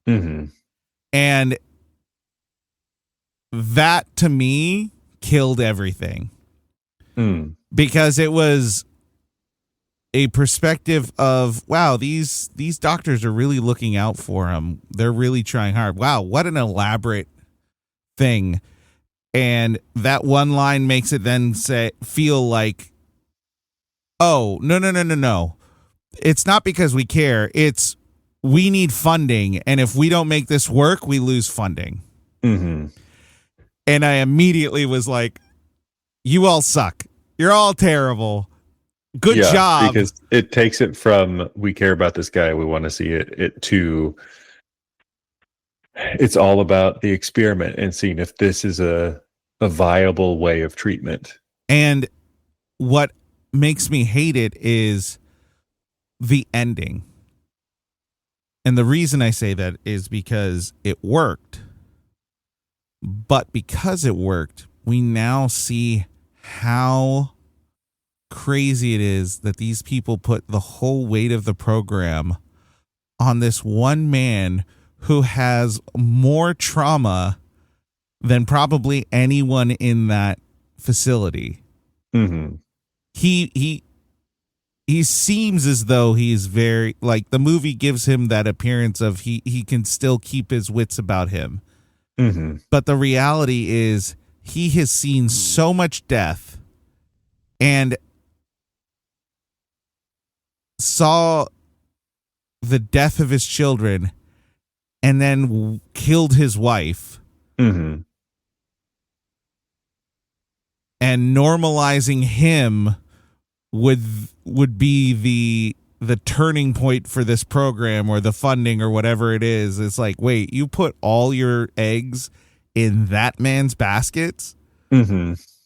And that to me killed everything. Because it was a perspective of, wow, these doctors are really looking out for him. They're really trying hard. Wow, what an elaborate thing. And that one line makes it then feel like, oh, no. It's not because we care. It's we need funding. And if we don't make this work, we lose funding. And I immediately was like, you all suck. You're all terrible. Good job.
Because it takes it from we care about this guy, we want to see it to it's all about the experiment and seeing if this is a viable way of treatment.
And what makes me hate it is the ending. And the reason I say that is because it worked. But because it worked, we now see how crazy it is that these people put the whole weight of the program on this one man who has more trauma than probably anyone in that facility. He seems as though he's very, like, the movie gives him that appearance of he can still keep his wits about him. But the reality is he has seen so much death and saw the death of his children and then killed his wife. And normalizing him would be the turning point for this program or the funding or whatever it is. It's like, wait, you put all your eggs in that man's baskets?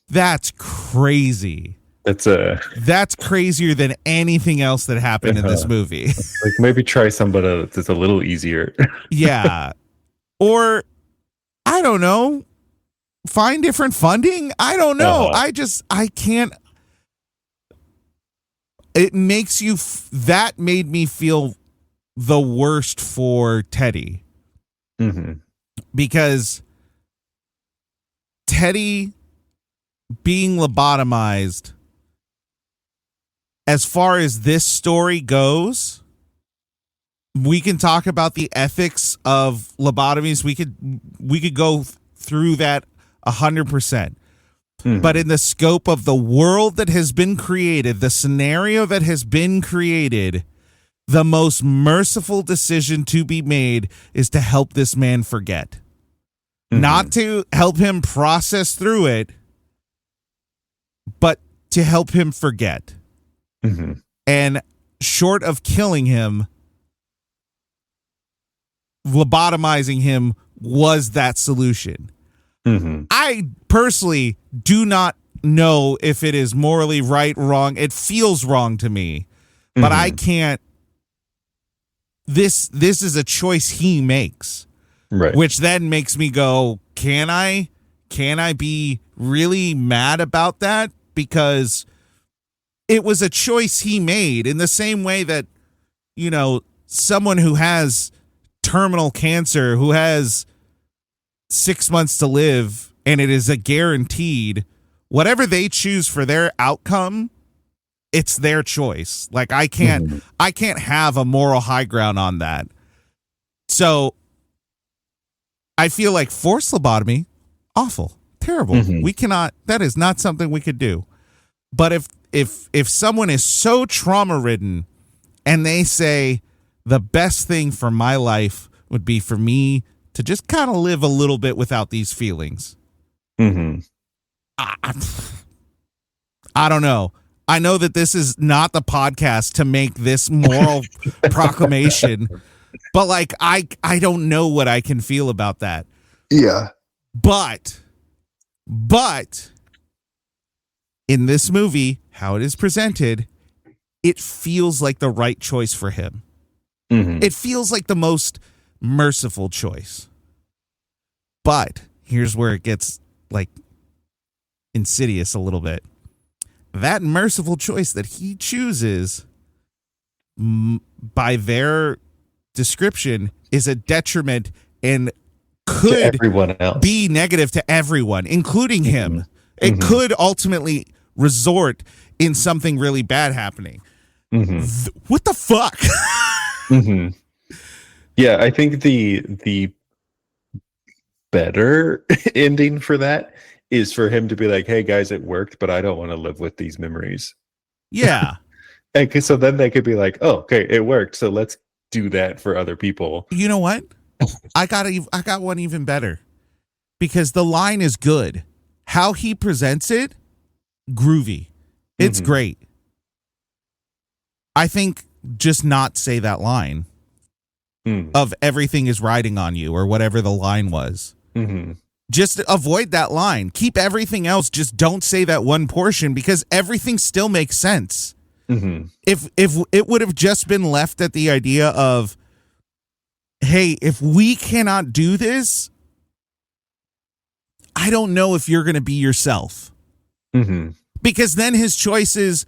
That's crazy. That's crazier than anything else that happened in this movie.
Like, maybe try somebody that's a little easier.
Yeah. Or, I don't know, find different funding? I don't know. I can't. It makes you, that made me feel the worst for Teddy. Because Teddy being lobotomized, as far as this story goes, we can talk about the ethics of lobotomies. We could go through that 100%.
Mhm.
But in the scope of the world that has been created, the scenario that has been created, the most merciful decision to be made is to help this man forget. Not to help him process through it, but to help him forget.
Mhm.
And short of killing him, lobotomizing him was that solution.
Mhm.
I personally do not know if it is morally right, wrong. It feels wrong to me, but I can't. This is a choice he makes,
Right.
which then makes me go, can I be really mad about that? Because it was a choice he made in the same way that, you know, someone who has terminal cancer, who has 6 months to live, and it is a guaranteed, whatever they choose for their outcome, it's their choice. Like I can't have a moral high ground on that. So I feel like forced lobotomy, awful, terrible. That is not something we could do. But if someone is so trauma ridden and they say the best thing for my life would be for me to just kind of live a little bit without these feelings. I don't know. I know that this is not the podcast to make this moral proclamation, but like I don't know what I can feel about that.
Yeah.
But in this movie, how it is presented, it feels like the right choice for him. It feels like the most merciful choice. But here's where it gets like insidious a little bit. That merciful choice that he chooses, by their description, is a detriment and could
to everyone else.
Be negative to everyone, including him. It could ultimately resort in something really bad happening. What the fuck?
Yeah, I think the better ending for that is for him to be like, hey guys, it worked, but I don't want to live with these memories.
Yeah.
And so then they could be like, oh, okay, it worked, so let's do that for other people.
You know what? I got one even better, because the line is good. How he presents it, groovy. It's great. I think just not say that line of everything is riding on you or whatever the line was. Just avoid that line. Keep everything else. Just don't say that one portion, because everything still makes sense. If it would have just been left at the idea of, hey, if we cannot do this, I don't know if you're going to be yourself. Because then his choice is,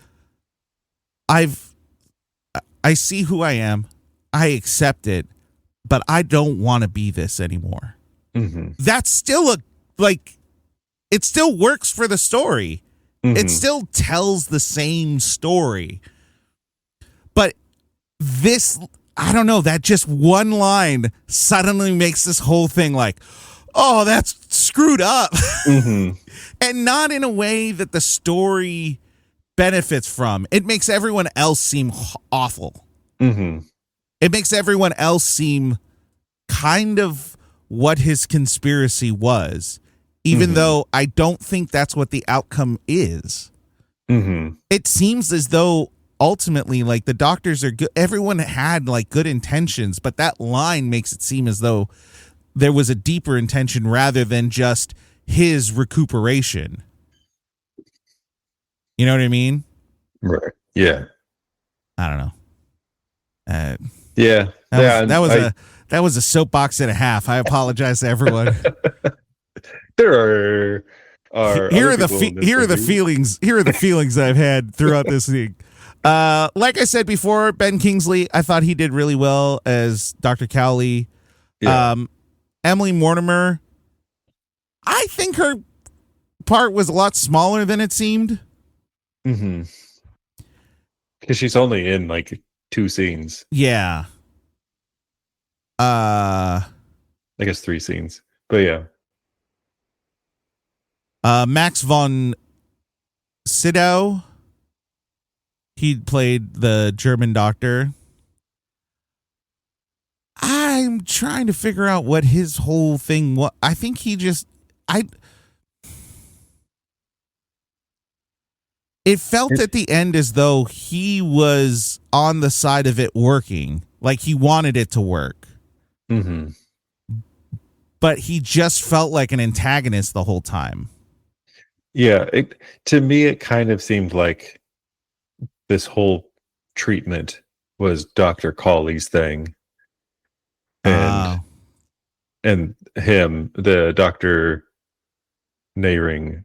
I see who I am. I accept it, but I don't want to be this anymore. That's still it still works for the story. It still tells the same story. But this, I don't know, that just one line suddenly makes this whole thing like, oh, that's screwed up. And not in a way that the story benefits from. It makes everyone else seem awful. It makes everyone else seem kind of what his conspiracy was, even though I don't think that's what the outcome is. It seems as though ultimately, like, the doctors are good. Everyone had like good intentions, but that line makes it seem as though there was a deeper intention rather than just his recuperation. You know what I mean?
Right. Yeah.
I don't know.
Yeah.
That was a soapbox and a half. I apologize to everyone.
Here are
the feelings I've had throughout this thing. Like I said before, Ben Kingsley, I thought he did really well as Dr. Cowley.
Yeah.
Emily Mortimer, I think her part was a lot smaller than it seemed.
Because she's only in like 2 scenes.
Yeah.
I guess 3 scenes. But yeah.
Max von Sydow. He played the German doctor. I'm trying to figure out what his whole thing was. I think he just it felt at the end as though he was on the side of it working, like he wanted it to work.
Mm-hmm.
But he just felt like an antagonist the whole time.
Yeah, to me, it kind of seemed like this whole treatment was Dr. Cawley's thing. And him, the Dr. Nehring,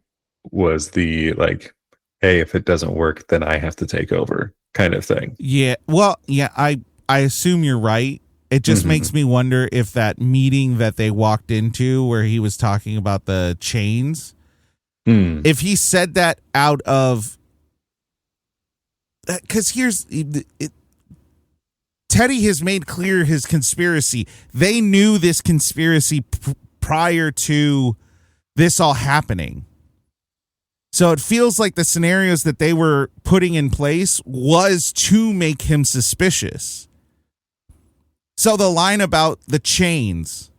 was the like, hey, if it doesn't work, then I have to take over kind of thing.
Yeah. Well, yeah, I assume you're right. It just makes me wonder if that meeting that they walked into where he was talking about the chains, if he said that out of, because Teddy has made clear his conspiracy. They knew this conspiracy prior to this all happening. So it feels like the scenarios that they were putting in place was to make him suspicious. So the line about the chains,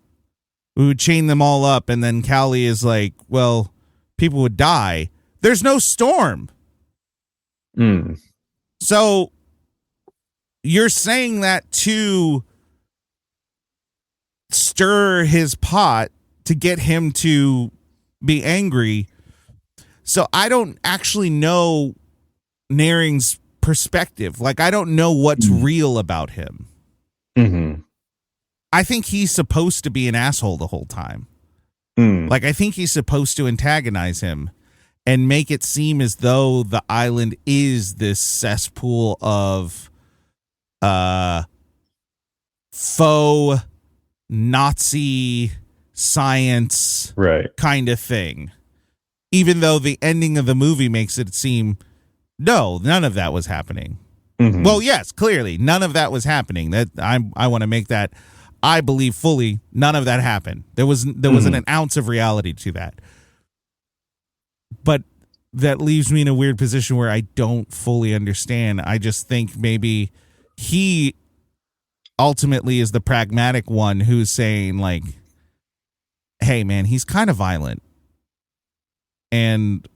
we would chain them all up, and then Callie is like, well, people would die. There's no storm. So you're saying that to stir his pot to get him to be angry. So I don't actually know Nehring's perspective. Like, I don't know what's real about him. I think he's supposed to be an asshole the whole time. Like, I think he's supposed to antagonize him and make it seem as though the island is this cesspool of faux Nazi science kind of thing. Even though the ending of the movie makes it seem, no, none of that was happening. Well, yes, clearly, none of that was happening. That I want to make that, I believe fully, none of that happened. There wasn't an ounce of reality to that. But that leaves me in a weird position where I don't fully understand. I just think maybe he ultimately is the pragmatic one who's saying, like, hey, man, he's kind of violent. And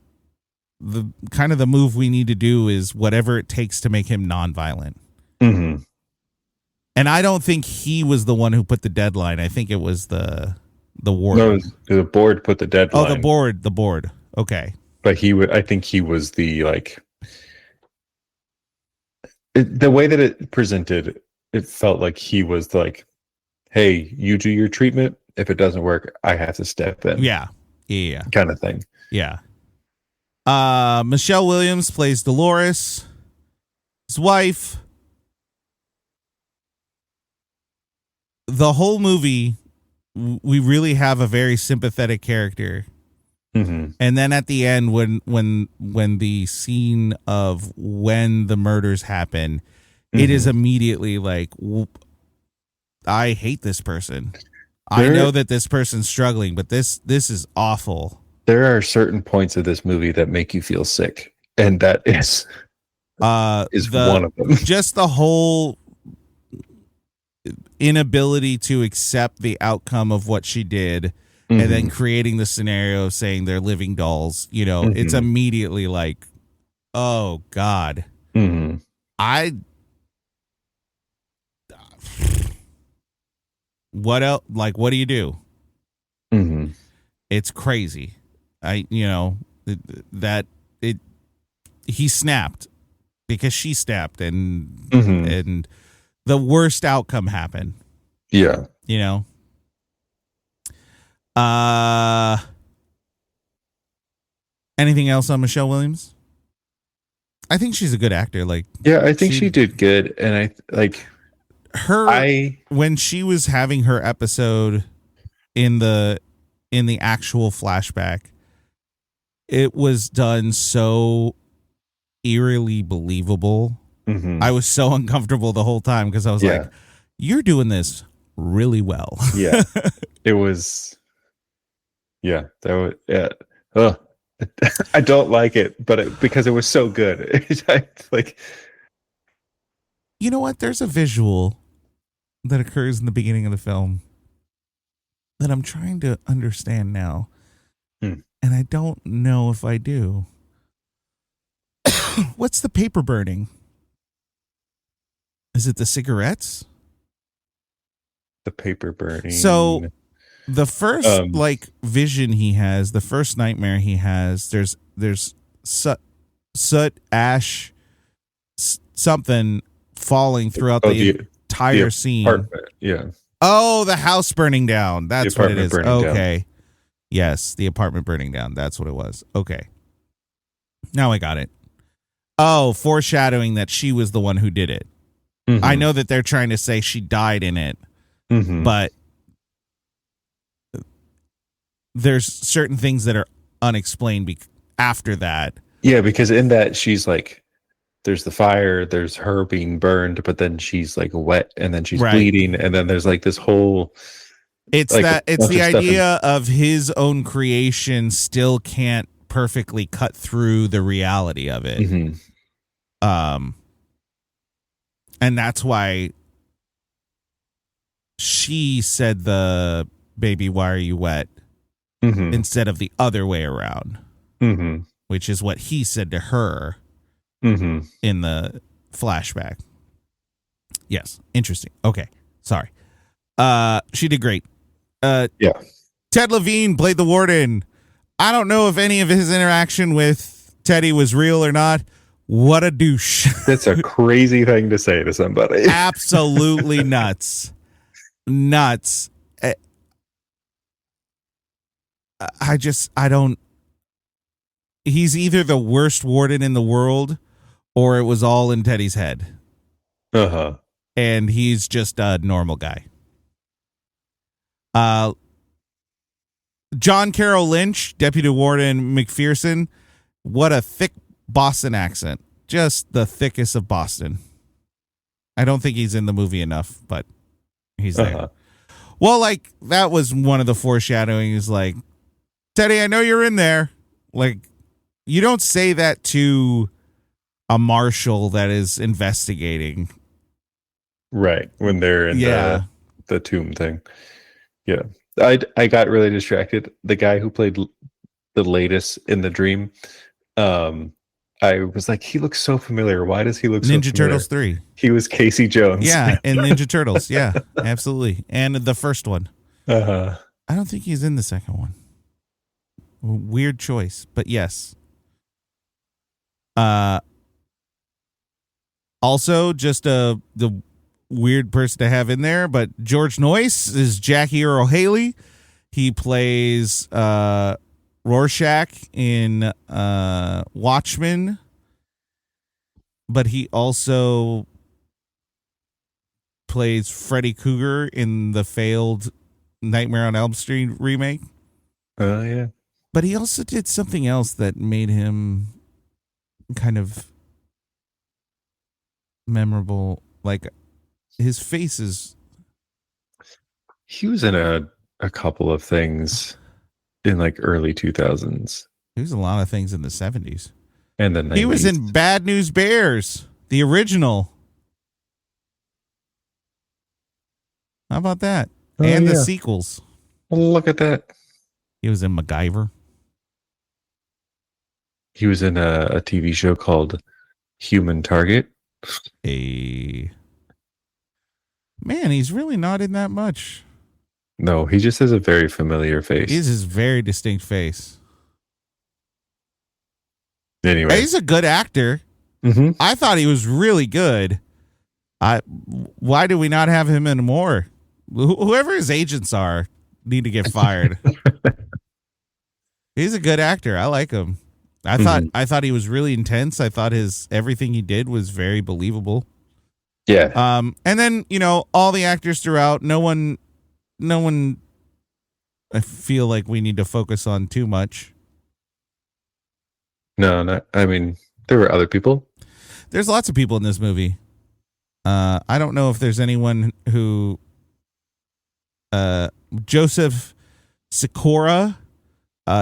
the kind of the move we need to do is whatever it takes to make him nonviolent. And I don't think he was the one who put the deadline. I think it was the ward.
No, the board put the deadline.
Oh, the board. Okay.
But I think he was the, like, the way that it presented, it felt like he was like, hey, you do your treatment. If it doesn't work, I have to step in.
Yeah.
Kind of thing.
Yeah. Michelle Williams plays Dolores, his wife. The whole movie, we really have a very sympathetic character. And then at the end, when the scene of when the murders happen, it is immediately like, I hate this person. I know that this person's struggling, but this is awful.
There are certain points of this movie that make you feel sick, and that is one of them.
Just the whole inability to accept the outcome of what she did, and then creating the scenario of saying they're living dolls. You know, it's immediately like, oh God, what else? Like, what do you do? It's crazy. He snapped because she snapped, and the worst outcome happened.
Yeah.
You know? Anything else on Michelle Williams? I think she's a good actor. Like,
yeah, I think she did good. And I like
when she was having her episode in the actual flashback, it was done so eerily believable. I was so uncomfortable the whole time because I was like, you're doing this really well.
Yeah. It was, yeah, that was, yeah. I don't like it, but because it was so good. Like,
You know what? There's a visual that occurs in the beginning of the film that I'm trying to understand now. And I don't know if I do. What's the paper burning? Is it the cigarettes?
the paper burning.
So the first like vision he has, the first nightmare he has, there's soot, ash, something falling throughout the entire scene.
Apartment. Yeah.
Oh, the house burning down. That's what it is. Okay.
Down.
Yes, the apartment burning down. That's what it was. Okay. Now I got it. Oh, foreshadowing that she was the one who did it. Mm-hmm. I know that they're trying to say she died in it, but there's certain things that are unexplained after that.
Yeah, because in that she's like, there's the fire, there's her being burned, but then she's like wet and then she's bleeding. And then there's like this whole...
It's like that. It's the idea of his own creation still can't perfectly cut through the reality of it. Mm-hmm. And that's why she said the baby, why are you wet? Mm-hmm. Instead of the other way around, which is what he said to her in the flashback. Yes. Interesting. Okay. Sorry. She did great.
Yeah.
Ted Levine played the warden. I don't know if any of his interaction with Teddy was real or not. What a douche.
That's a crazy thing to say to somebody.
Absolutely nuts. Nuts. I don't. He's either the worst warden in the world or it was all in Teddy's head. And he's just a normal guy. John Carroll Lynch, Deputy Warden McPherson. What a thick Boston accent. Just the thickest of Boston. I don't think he's in the movie enough, but he's there. Well, like, that was one of the foreshadowings, like, Teddy, I know you're in there. Like, you don't say that to a marshal that is investigating.
Right, when they're in the tomb thing. Yeah. I got really distracted. The guy who played the latest in the dream, I was like, he looks so familiar. Why does he look so familiar?
Ninja Turtles 3.
He was Casey Jones.
Yeah, in Ninja Turtles. Yeah, absolutely. And the first one. I don't think he's in the second one. Weird choice, but yes. Also, just the weird person to have in there, but George Noyce is Jackie Earle Haley. He plays Rorschach in Watchmen, but he also plays Freddy Krueger in the failed Nightmare on Elm Street remake.
Oh, yeah.
But he also did something else that made him kind of memorable. Like, his face is...
He was in a couple of things in like early 2000s.
He was in a lot of things in the 70s.
And then
he was in Bad News Bears, the original. How about that? And the sequels.
Look at that.
He was in MacGyver.
He was in a TV show called Human Target.
Man, he's really not in that much.
No, he just has a very familiar face.
He has his very distinct face.
Anyway.
He's a good actor. I thought he was really good. Why do we not have him in more? Whoever his agents are need to get fired. He's a good actor. I like him. I thought he was really intense. I thought everything he did was very believable.
Yeah.
And then, all the actors throughout, no one I feel like we need to focus on too much.
No, I mean, there were other people.
There's lots of people in this movie. I don't know if there's anyone who Joseph Sikora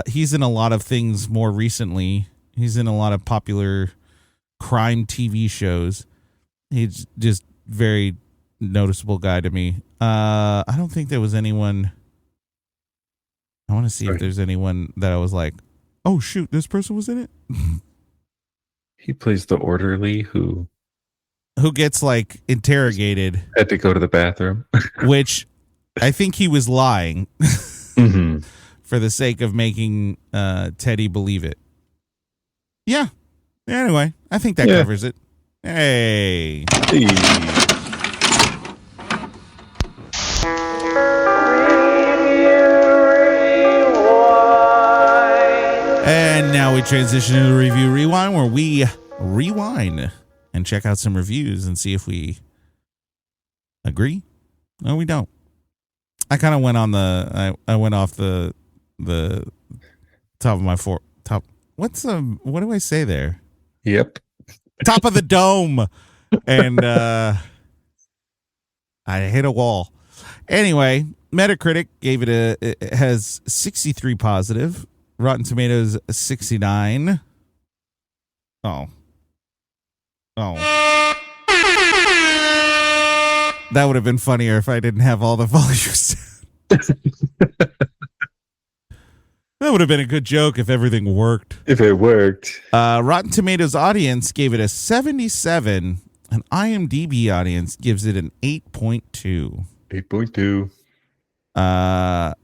He's in a lot of things more recently. He's in a lot of popular crime TV shows. He's just very noticeable guy to me. I don't think there was anyone. I want to see if there's anyone that I was like, oh shoot, this person was in it.
He plays the orderly who
gets like interrogated,
had to go to the bathroom,
which I think he was lying for the sake of making Teddy believe it. Yeah. Anyway, I think that covers it. Hey. And now we transition to the review rewind, where we rewind and check out some reviews and see if we agree. No, we don't. I kind of went on I went off the top of my top. What do I say there?
Yep.
Top of the dome. And I hit a wall. Anyway, Metacritic gave it has 63 positive. Rotten Tomatoes 69. Oh. That would have been funnier if I didn't have all the volumes. That would have been a good joke if everything worked.
If it worked.
Rotten Tomatoes audience gave it a 77. An IMDb audience gives it an 8.2.
8.2.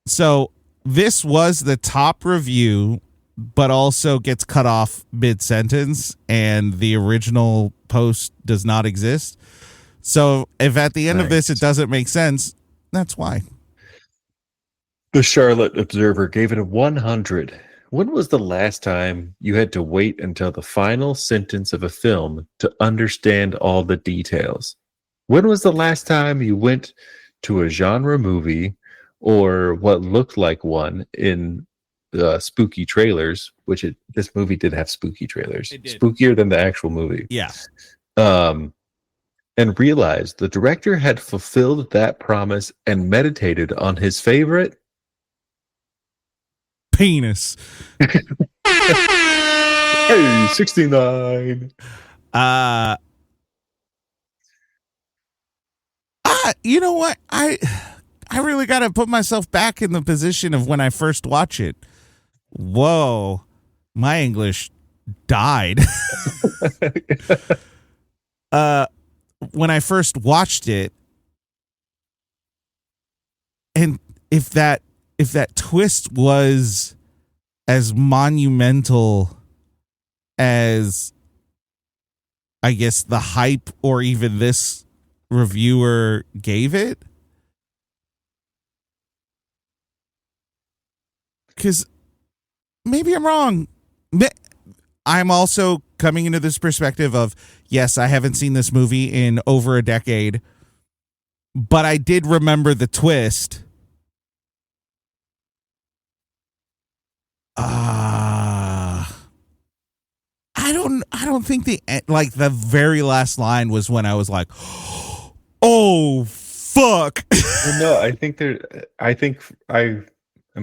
So this was the top review, but also gets cut off mid-sentence, and the original post does not exist. So if at the end of this it doesn't make sense, that's why.
The Charlotte Observer gave it a 100. When was the last time you had to wait until the final sentence of a film to understand all the details? When was the last time you went to a genre movie or what looked like one in spooky trailers, which this movie did have spooky trailers, spookier than the actual movie.
Yeah.
And realized the director had fulfilled that promise and meditated on his favorite
penis.
Hey, 69.
You know what? I really got to put myself back in the position of when I first watch it. Whoa, my English died. When I first watched it, and if that twist was as monumental as, I guess, the hype or even this reviewer gave it, because maybe I'm wrong. I'm also coming into this perspective of, yes, I haven't seen this movie in over a decade, but I did remember the twist. I don't think the very last line was when I was like, oh fuck.
No, I mean,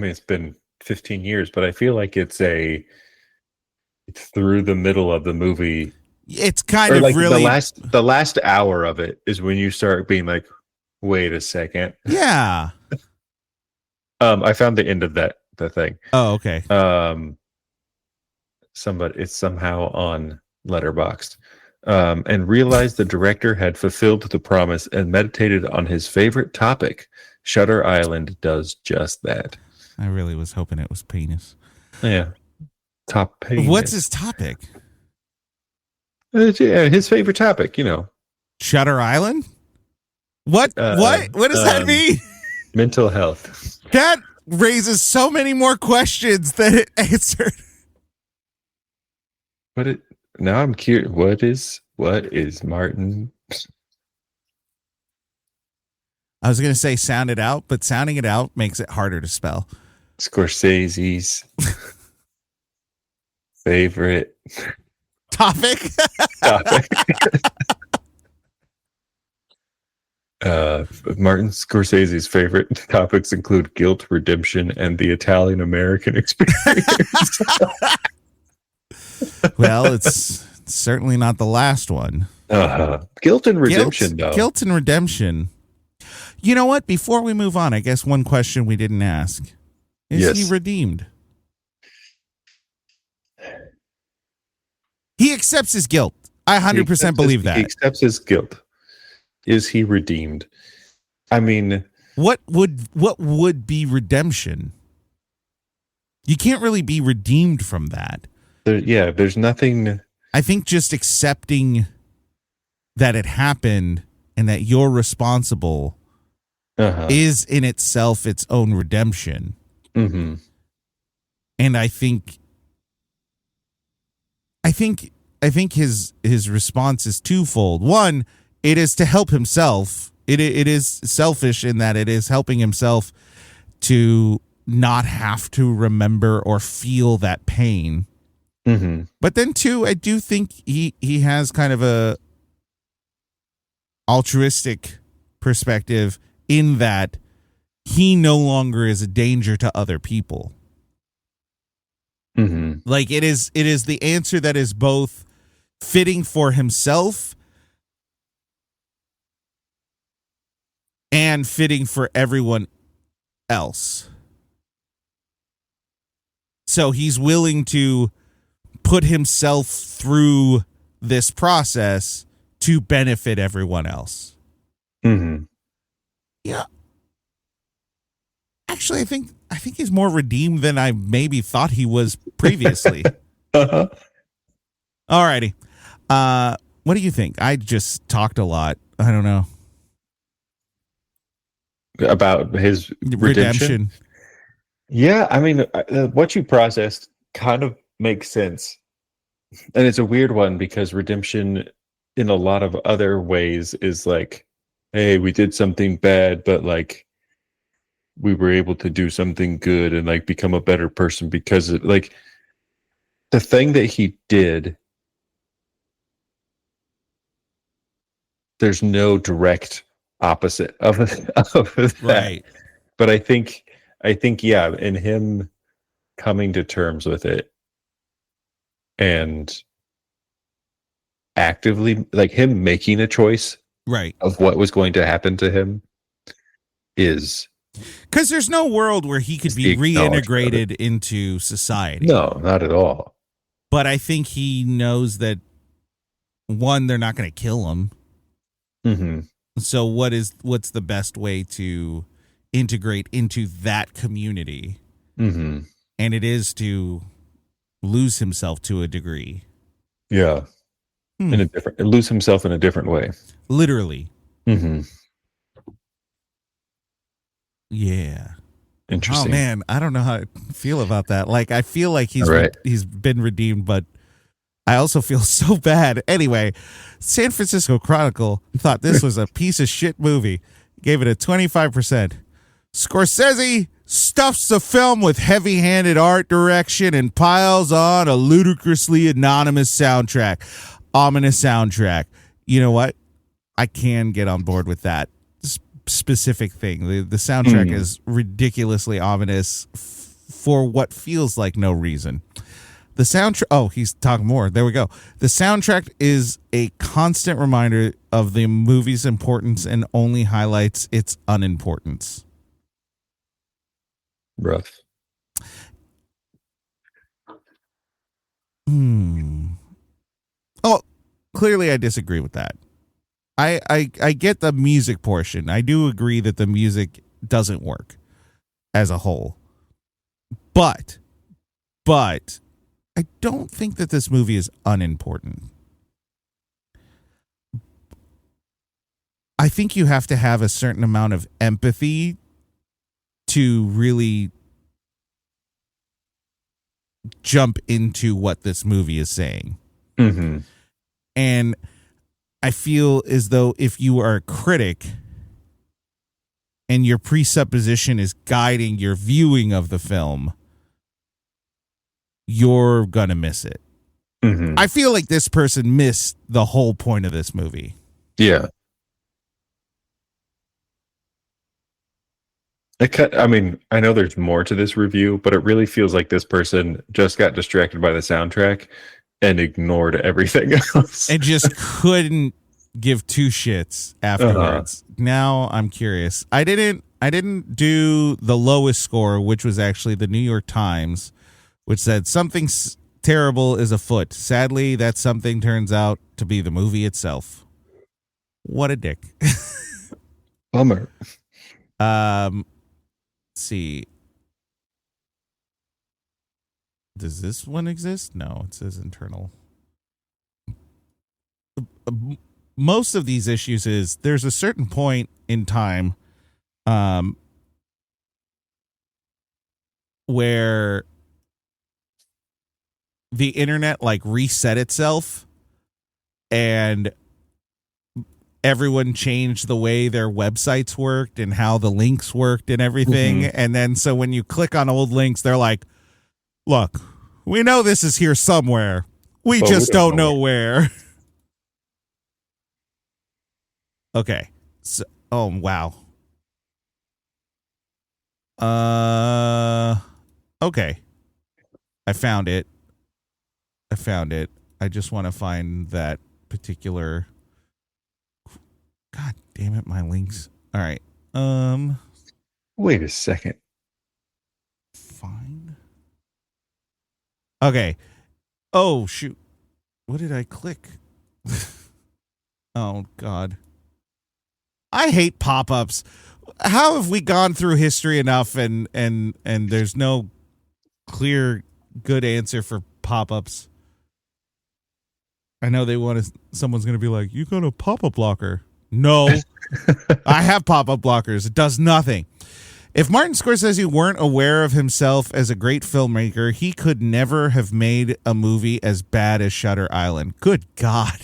it's been 15 years, but I feel like it's through the middle of the movie.
It's kind of
like
really
the last hour of it is when you start being like, wait a second.
Yeah.
I found the end of the thing.
Oh, okay.
It's somehow on Letterboxd. And realized the director had fulfilled the promise and meditated on his favorite topic. Shutter Island does just that.
I really was hoping it was penis.
Yeah. Top penis.
What's his topic?
His favorite topic,
Shutter Island? What does that mean?
Mental health.
That raises so many more questions than it answered.
Now I'm curious. What is Martin?
I was going to say sound it out, but sounding it out makes it harder to spell.
Scorsese's favorite
topic.
Martin Scorsese's favorite topics include guilt, redemption, and the Italian American experience.
Well, it's certainly not the last one.
Guilt and redemption, though.
Guilt and redemption. You know what? Before we move on, I guess one question we didn't ask. Is he redeemed? He accepts his guilt. I 100% believe that.
He accepts his guilt. Is he redeemed? I mean,
what would be redemption? You can't really be redeemed from that.
There's nothing.
I think just accepting that it happened and that you're responsible is in itself its own redemption.
Mm-hmm.
And I think his response is twofold. One, it is to help himself. It is selfish in that it is helping himself to not have to remember or feel that pain.
Mm-hmm.
But then two, I do think he has kind of a altruistic perspective in that he no longer is a danger to other people.
Mm-hmm.
Like it is the answer that is both fitting for himself and fitting for everyone else. So he's willing to put himself through this process to benefit everyone else.
Mm-hmm.
Yeah. Actually, I think he's more redeemed than I maybe thought he was previously. Alrighty. What do you think? I just talked a lot. I don't know.
About his redemption? Yeah, I mean, what you processed kind of makes sense. And it's a weird one because redemption in a lot of other ways is like, hey, we did something bad, but like we were able to do something good and like become a better person because it, like the thing that he did, there's no direct opposite of that.
Right.
But I think yeah, in him coming to terms with it and actively, like him making a choice
right
of what was going to happen to him is
because there's no world where he could be reintegrated into society.
No, not at all.
But I think he knows that one, they're not going to kill him.
Mm-hmm.
So what's the best way to integrate into that community?
Mm-hmm.
And it is to lose himself to a degree.
Yeah. Lose himself in a different way.
Literally.
Mm-hmm.
Yeah.
Interesting.
Oh man, I don't know how I feel about that. Like I feel like he's been redeemed, but I also feel so bad. Anyway, San Francisco Chronicle thought this was a piece of shit movie. Gave it a 25%. Scorsese stuffs the film with heavy-handed art direction and piles on a ludicrously anonymous soundtrack. Ominous soundtrack. You know what? I can get on board with that specific thing. The soundtrack is ridiculously ominous for what feels like no reason. The soundtrack. Oh, he's talking more. There we go. The soundtrack is a constant reminder of the movie's importance and only highlights its unimportance.
Rough.
Oh, clearly I disagree with that. I get the music portion. I do agree that the music doesn't work as a whole. But I don't think that this movie is unimportant. I think you have to have a certain amount of empathy to really jump into what this movie is saying.
Mm-hmm.
And I feel as though if you are a critic and your presupposition is guiding your viewing of the film, you're gonna miss it.
Mm-hmm.
I feel like this person missed the whole point of this movie.
Yeah. I mean, I know there's more to this review, but it really feels like this person just got distracted by the soundtrack and ignored everything else.
And just couldn't give two shits afterwards. Now I'm curious. I didn't do the lowest score, which was actually the New York Times, which said something terrible is afoot. Sadly, that something turns out to be the movie itself. What a dick.
Bummer.
Let's see. Does this one exist? No, it says internal. Most of these issues is there's a certain point in time where the internet like reset itself and everyone changed the way their websites worked and how the links worked and everything. Mm-hmm. And then so when you click on old links, they're like, look, we know this is here somewhere. We just don't know where. Okay. So, oh, wow. Okay. I found it. I just want to find that particular. God damn it, my links. All right.
Wait a second.
Find. Okay. Oh, shoot. What did I click? Oh, God. I hate pop-ups. How have we gone through history enough and there's no clear good answer for pop-ups? I know they want to, someone's going to be like, you got a pop-up blocker. No. I have pop-up blockers. It does nothing. If Martin Scorsese weren't aware of himself as a great filmmaker, he could never have made a movie as bad as Shutter Island. Good God.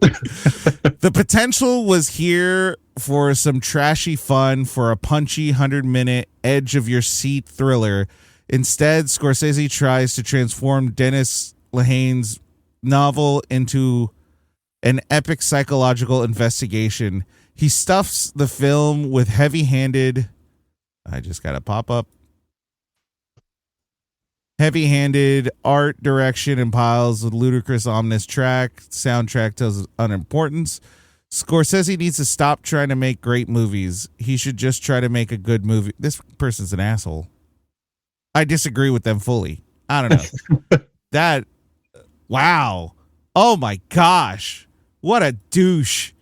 The potential was here for some trashy fun, for a punchy 100-minute edge-of-your-seat thriller. Instead, Scorsese tries to transform Dennis Lehane's novel into an epic psychological investigation. He stuffs the film with heavy-handed... I just got to pop up. Heavy-handed art direction and piles with ludicrous ominous soundtrack tells unimportance. Scorsese needs to stop trying to make great movies. He should just try to make a good movie. This person's an asshole. I disagree with them fully. I don't know. Wow. Oh my gosh. What a douche.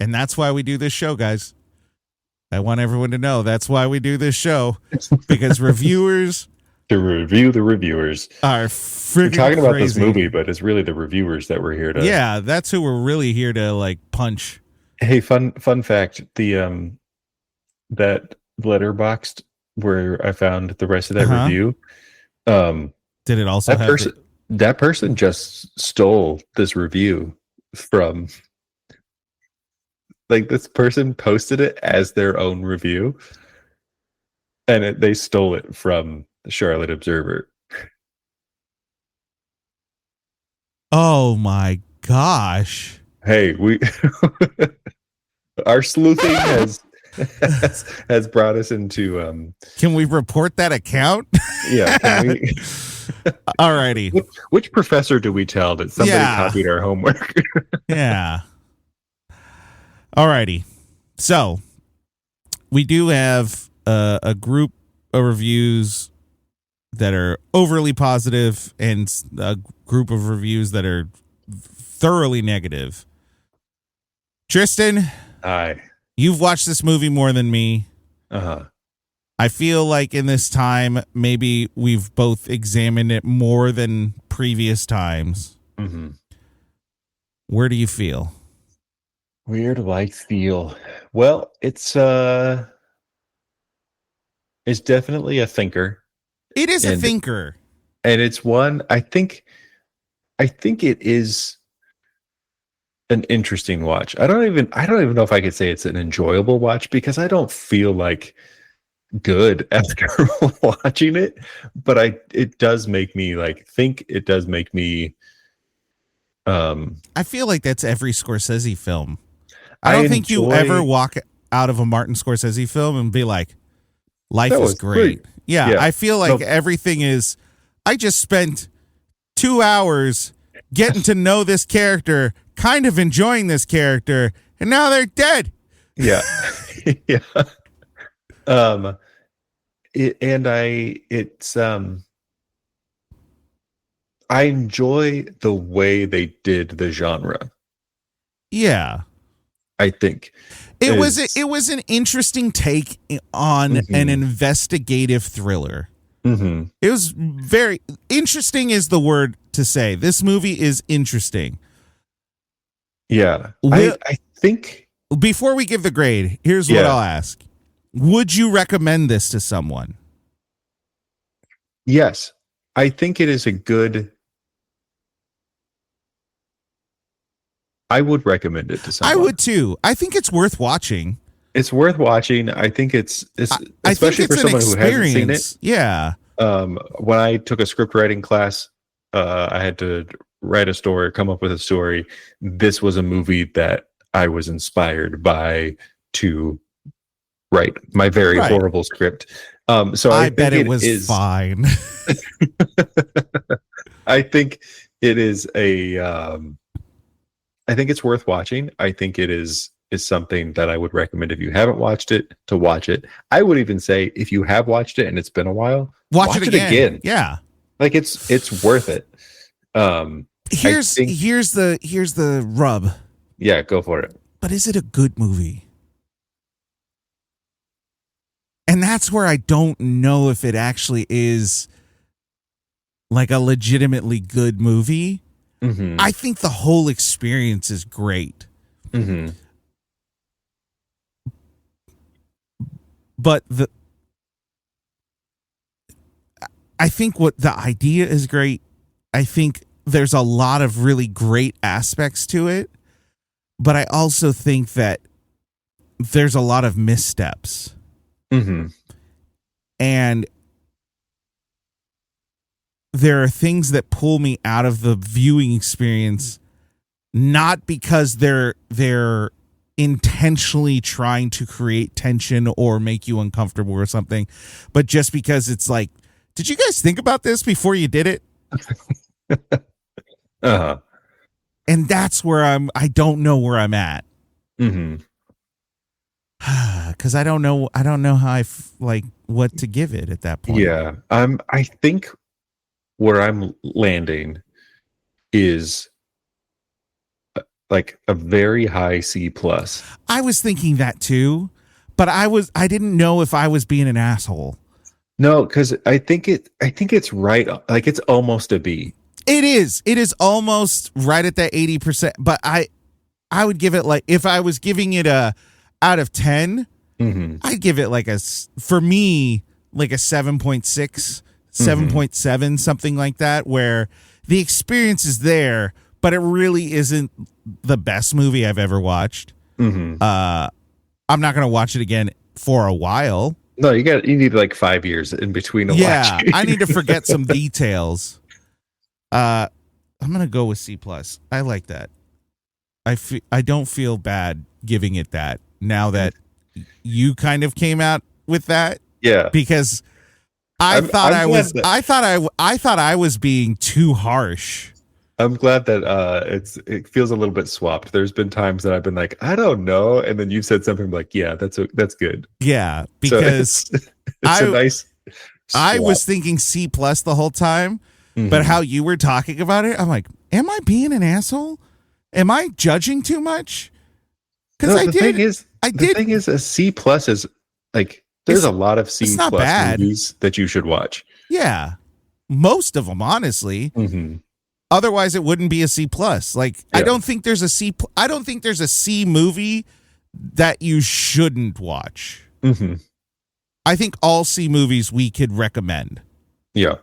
And that's why we do this show, guys. I want everyone to know that's why we do this show, because reviewers
to review the reviewers
are freaking
talking
crazy
about this movie, but it's really the reviewers that we're here to.
Yeah, that's who we're really here to like punch.
Hey, fun fact: the that letterboxed where I found the rest of that review.
Did it also
that person just stole this review from. Like, this person posted it as their own review, and they stole it from the Charlotte Observer.
Oh my gosh!
Hey, our sleuthing has brought us into.
Can we report that account?
Yeah. Can we?
Alrighty.
Which professor do we tell that somebody copied our homework?
Yeah. Alrighty, so we do have a group of reviews that are overly positive and a group of reviews that are thoroughly negative. Tristan,
hi.
You've watched this movie more than me.
Uh-huh.
I feel like in this time, maybe we've both examined it more than previous times.
Mm-hmm.
Where do you feel?
Where do I feel? Well, it's definitely a thinker.
It is a thinker.
And it's one, I think it is an interesting watch. I don't even know if I could say it's an enjoyable watch, because I don't feel like good after watching it, but it does make me like think. It does make me I
feel like that's every Scorsese film. I don't think you ever walk out of a Martin Scorsese film and be like, life
That
is
was
great.
great.
Yeah,
Yeah.
I feel like
No.
everything is, I just spent 2 hours getting to know this character, kind of enjoying this character, and now they're dead.
Yeah. Yeah. I enjoy the way they did the genre.
Yeah.
I think
It was
It's-
an interesting take on an investigative thriller.
Mhm.
It was very interesting is the word to say. This movie is interesting.
Yeah.
Will-
I think
Before we give the grade, here's what
Yeah.
I'll ask. Would you recommend this to someone?
yes. I think it is a good. I would recommend it to someone.
I would too. I think it's worth watching.
It's worth watching. I think it's
I
especially
think it's
for someone
an
who hasn't seen it.
experience. Yeah.
When I took a script writing class, I had to write a story, come up with a story. This was a movie that I was inspired by to write my very
Right.
horrible script. So
I
think
bet it was fine.
I think it is I think it's worth watching. I think it is something that I would recommend if you haven't watched it to watch it. I would even say if you have watched it and it's been a while,
Watch it again. Yeah.
Like it's worth it.
Here's
think-
here's the rub.
Yeah, go for it.
But is it a good movie? And that's where I don't know if it actually is like a legitimately good movie.
Mm-hmm.
I think the whole experience is great.
Mm-hmm.
But I think what the idea is great. I think there's a lot of really great aspects to it. But I also think that there's a lot of missteps.
Mm-hmm.
And there are things that pull me out of the viewing experience, not because they're intentionally trying to create tension or make you uncomfortable or something, but just because it's like, did you guys think about this before you did it?
Uh-huh.
And that's where I don't know where I'm at.
Mm-hmm.
Because I don't know how like what to give it at that point.
Yeah. I think where I'm landing is like a very high C plus.
I was thinking that too, but I didn't know if I was being an asshole.
No, because I think it's right. Like it's almost a B.
It is almost right at that 80%, but I would give it, like, if I was giving it a out of 10,
Mm-hmm.
I'd give it like for me, like a 7.6, 7.7, something like that, where the experience is there, but it really isn't the best movie I've ever watched.
Mm-hmm.
I'm not going to watch it again for a while.
No, you need like 5 years in between.
Yeah, I need to forget some details. I'm going to go with C+. I like that. I don't feel bad giving it that now that you kind of came out with that.
Yeah,
Because I thought I was being too harsh.
I'm glad that it feels a little bit swapped. There's been times that I've been like, I don't know, and then you've said something like, yeah, that's good.
Yeah,
So
because
it's
I-
a nice.
I
swap.
was thinking C+ the whole time,
Mhm.
but how you were talking about it, I'm like, am I being an asshole? Am I judging too much? Because
No, the thing is, a C+ is like there's a lot of C+
it's not bad.
movies that you should watch.
Yeah, most of them, honestly.
Mm-hmm.
Otherwise, it wouldn't be a C+. Like, I
Yeah.
don't think there's a C movie that you shouldn't watch.
Mm-hmm.
I think all C movies we could recommend.
Yeah.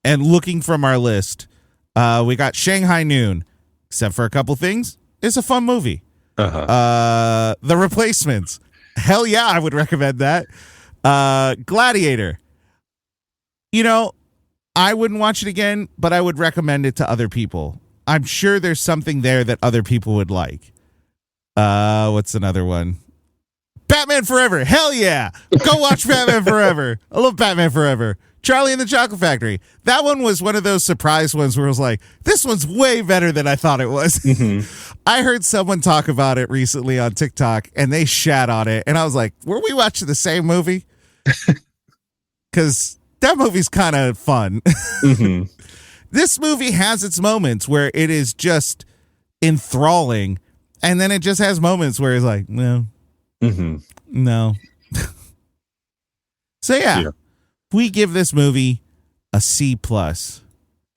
And looking from our list, we got Shanghai Noon, except for a couple things. It's a fun movie.
Uh-huh.
The Replacements. Hell yeah, I would recommend that. Gladiator. You know, I wouldn't watch it again, but I would recommend it to other people. I'm sure there's something there that other people would like. What's another one? Batman Forever. Hell yeah. Go watch Batman Forever. I love Batman Forever. Charlie and the Chocolate Factory. That one was one of those surprise ones where I was like, this one's way better than I thought it was. I heard someone talk about it recently on TikTok and they shat on it. And I was like, were we watching the same movie? Because that movie's kind of fun. This movie has its moments where it is just enthralling. And then it just has moments where it's like, no. No. So yeah, we give this movie a C+.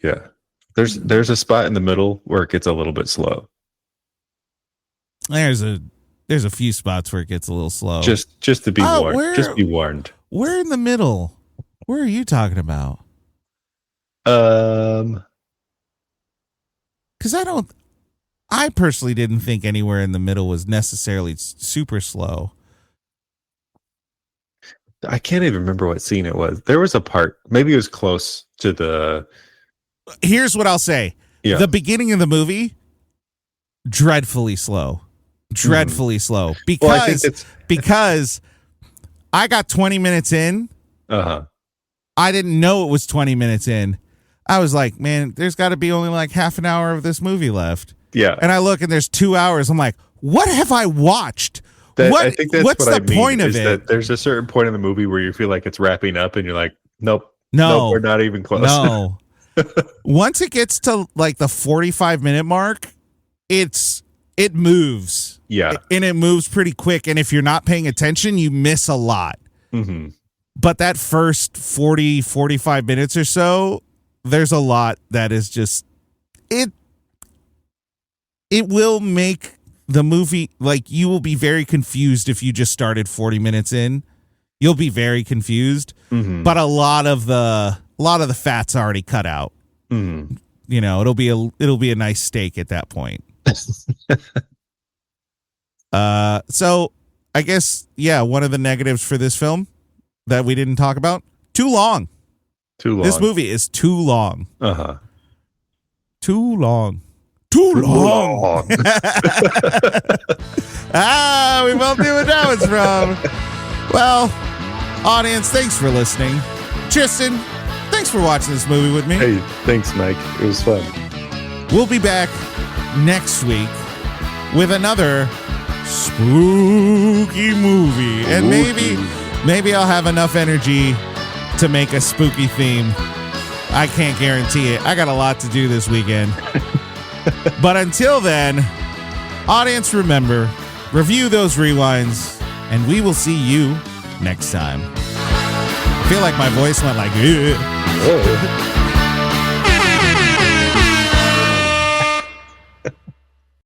Yeah. There's a spot in the middle where it gets a little bit slow.
There's a few spots where it gets a little slow.
Just to be warned. Just be warned.
Where in the middle? Where are you talking about?
Because
I personally didn't think anywhere in the middle was necessarily super slow.
I can't even remember what scene it was. There was a part, maybe it was close to the...
Here's what I'll say.
Yeah.
The beginning of the movie, dreadfully slow. Dreadfully slow. Because I got 20 minutes in. I didn't know it was 20 minutes in. I was like, man, there's got to be only like half an hour of this movie left.
Yeah.
And I look and there's 2 hours. I'm like, what have I watched?
I think that's
what's
what
the point of it?
That there's a certain point in the movie where you feel like it's wrapping up and you're like, nope,
no,
we're not even close.
No. Once it gets to like the 45-minute mark, it moves.
Yeah.
And it moves pretty quick. And if you're not paying attention, you miss a lot. But that first 40, 45 minutes or so, there's a lot that is just, it will make the movie, like, you will be very confused if you just started 40 minutes in. You'll be very confused. But a lot of the fat's already cut out. You know, it'll be a nice steak at that point. So I guess, yeah, one of the negatives for this film that we didn't talk about, too long. This movie is too long. Too long. Too long. We both knew what that was from. Well, audience, thanks for listening. Tristan, thanks for watching this movie with me.
Hey, thanks, Mike. It was fun.
We'll be back next week with another spooky movie. And maybe I'll have enough energy to make a spooky theme. I can't guarantee it. I got a lot to do this weekend. But until then, audience, remember, review those rewinds, and we will see you next time. I feel like my voice went like,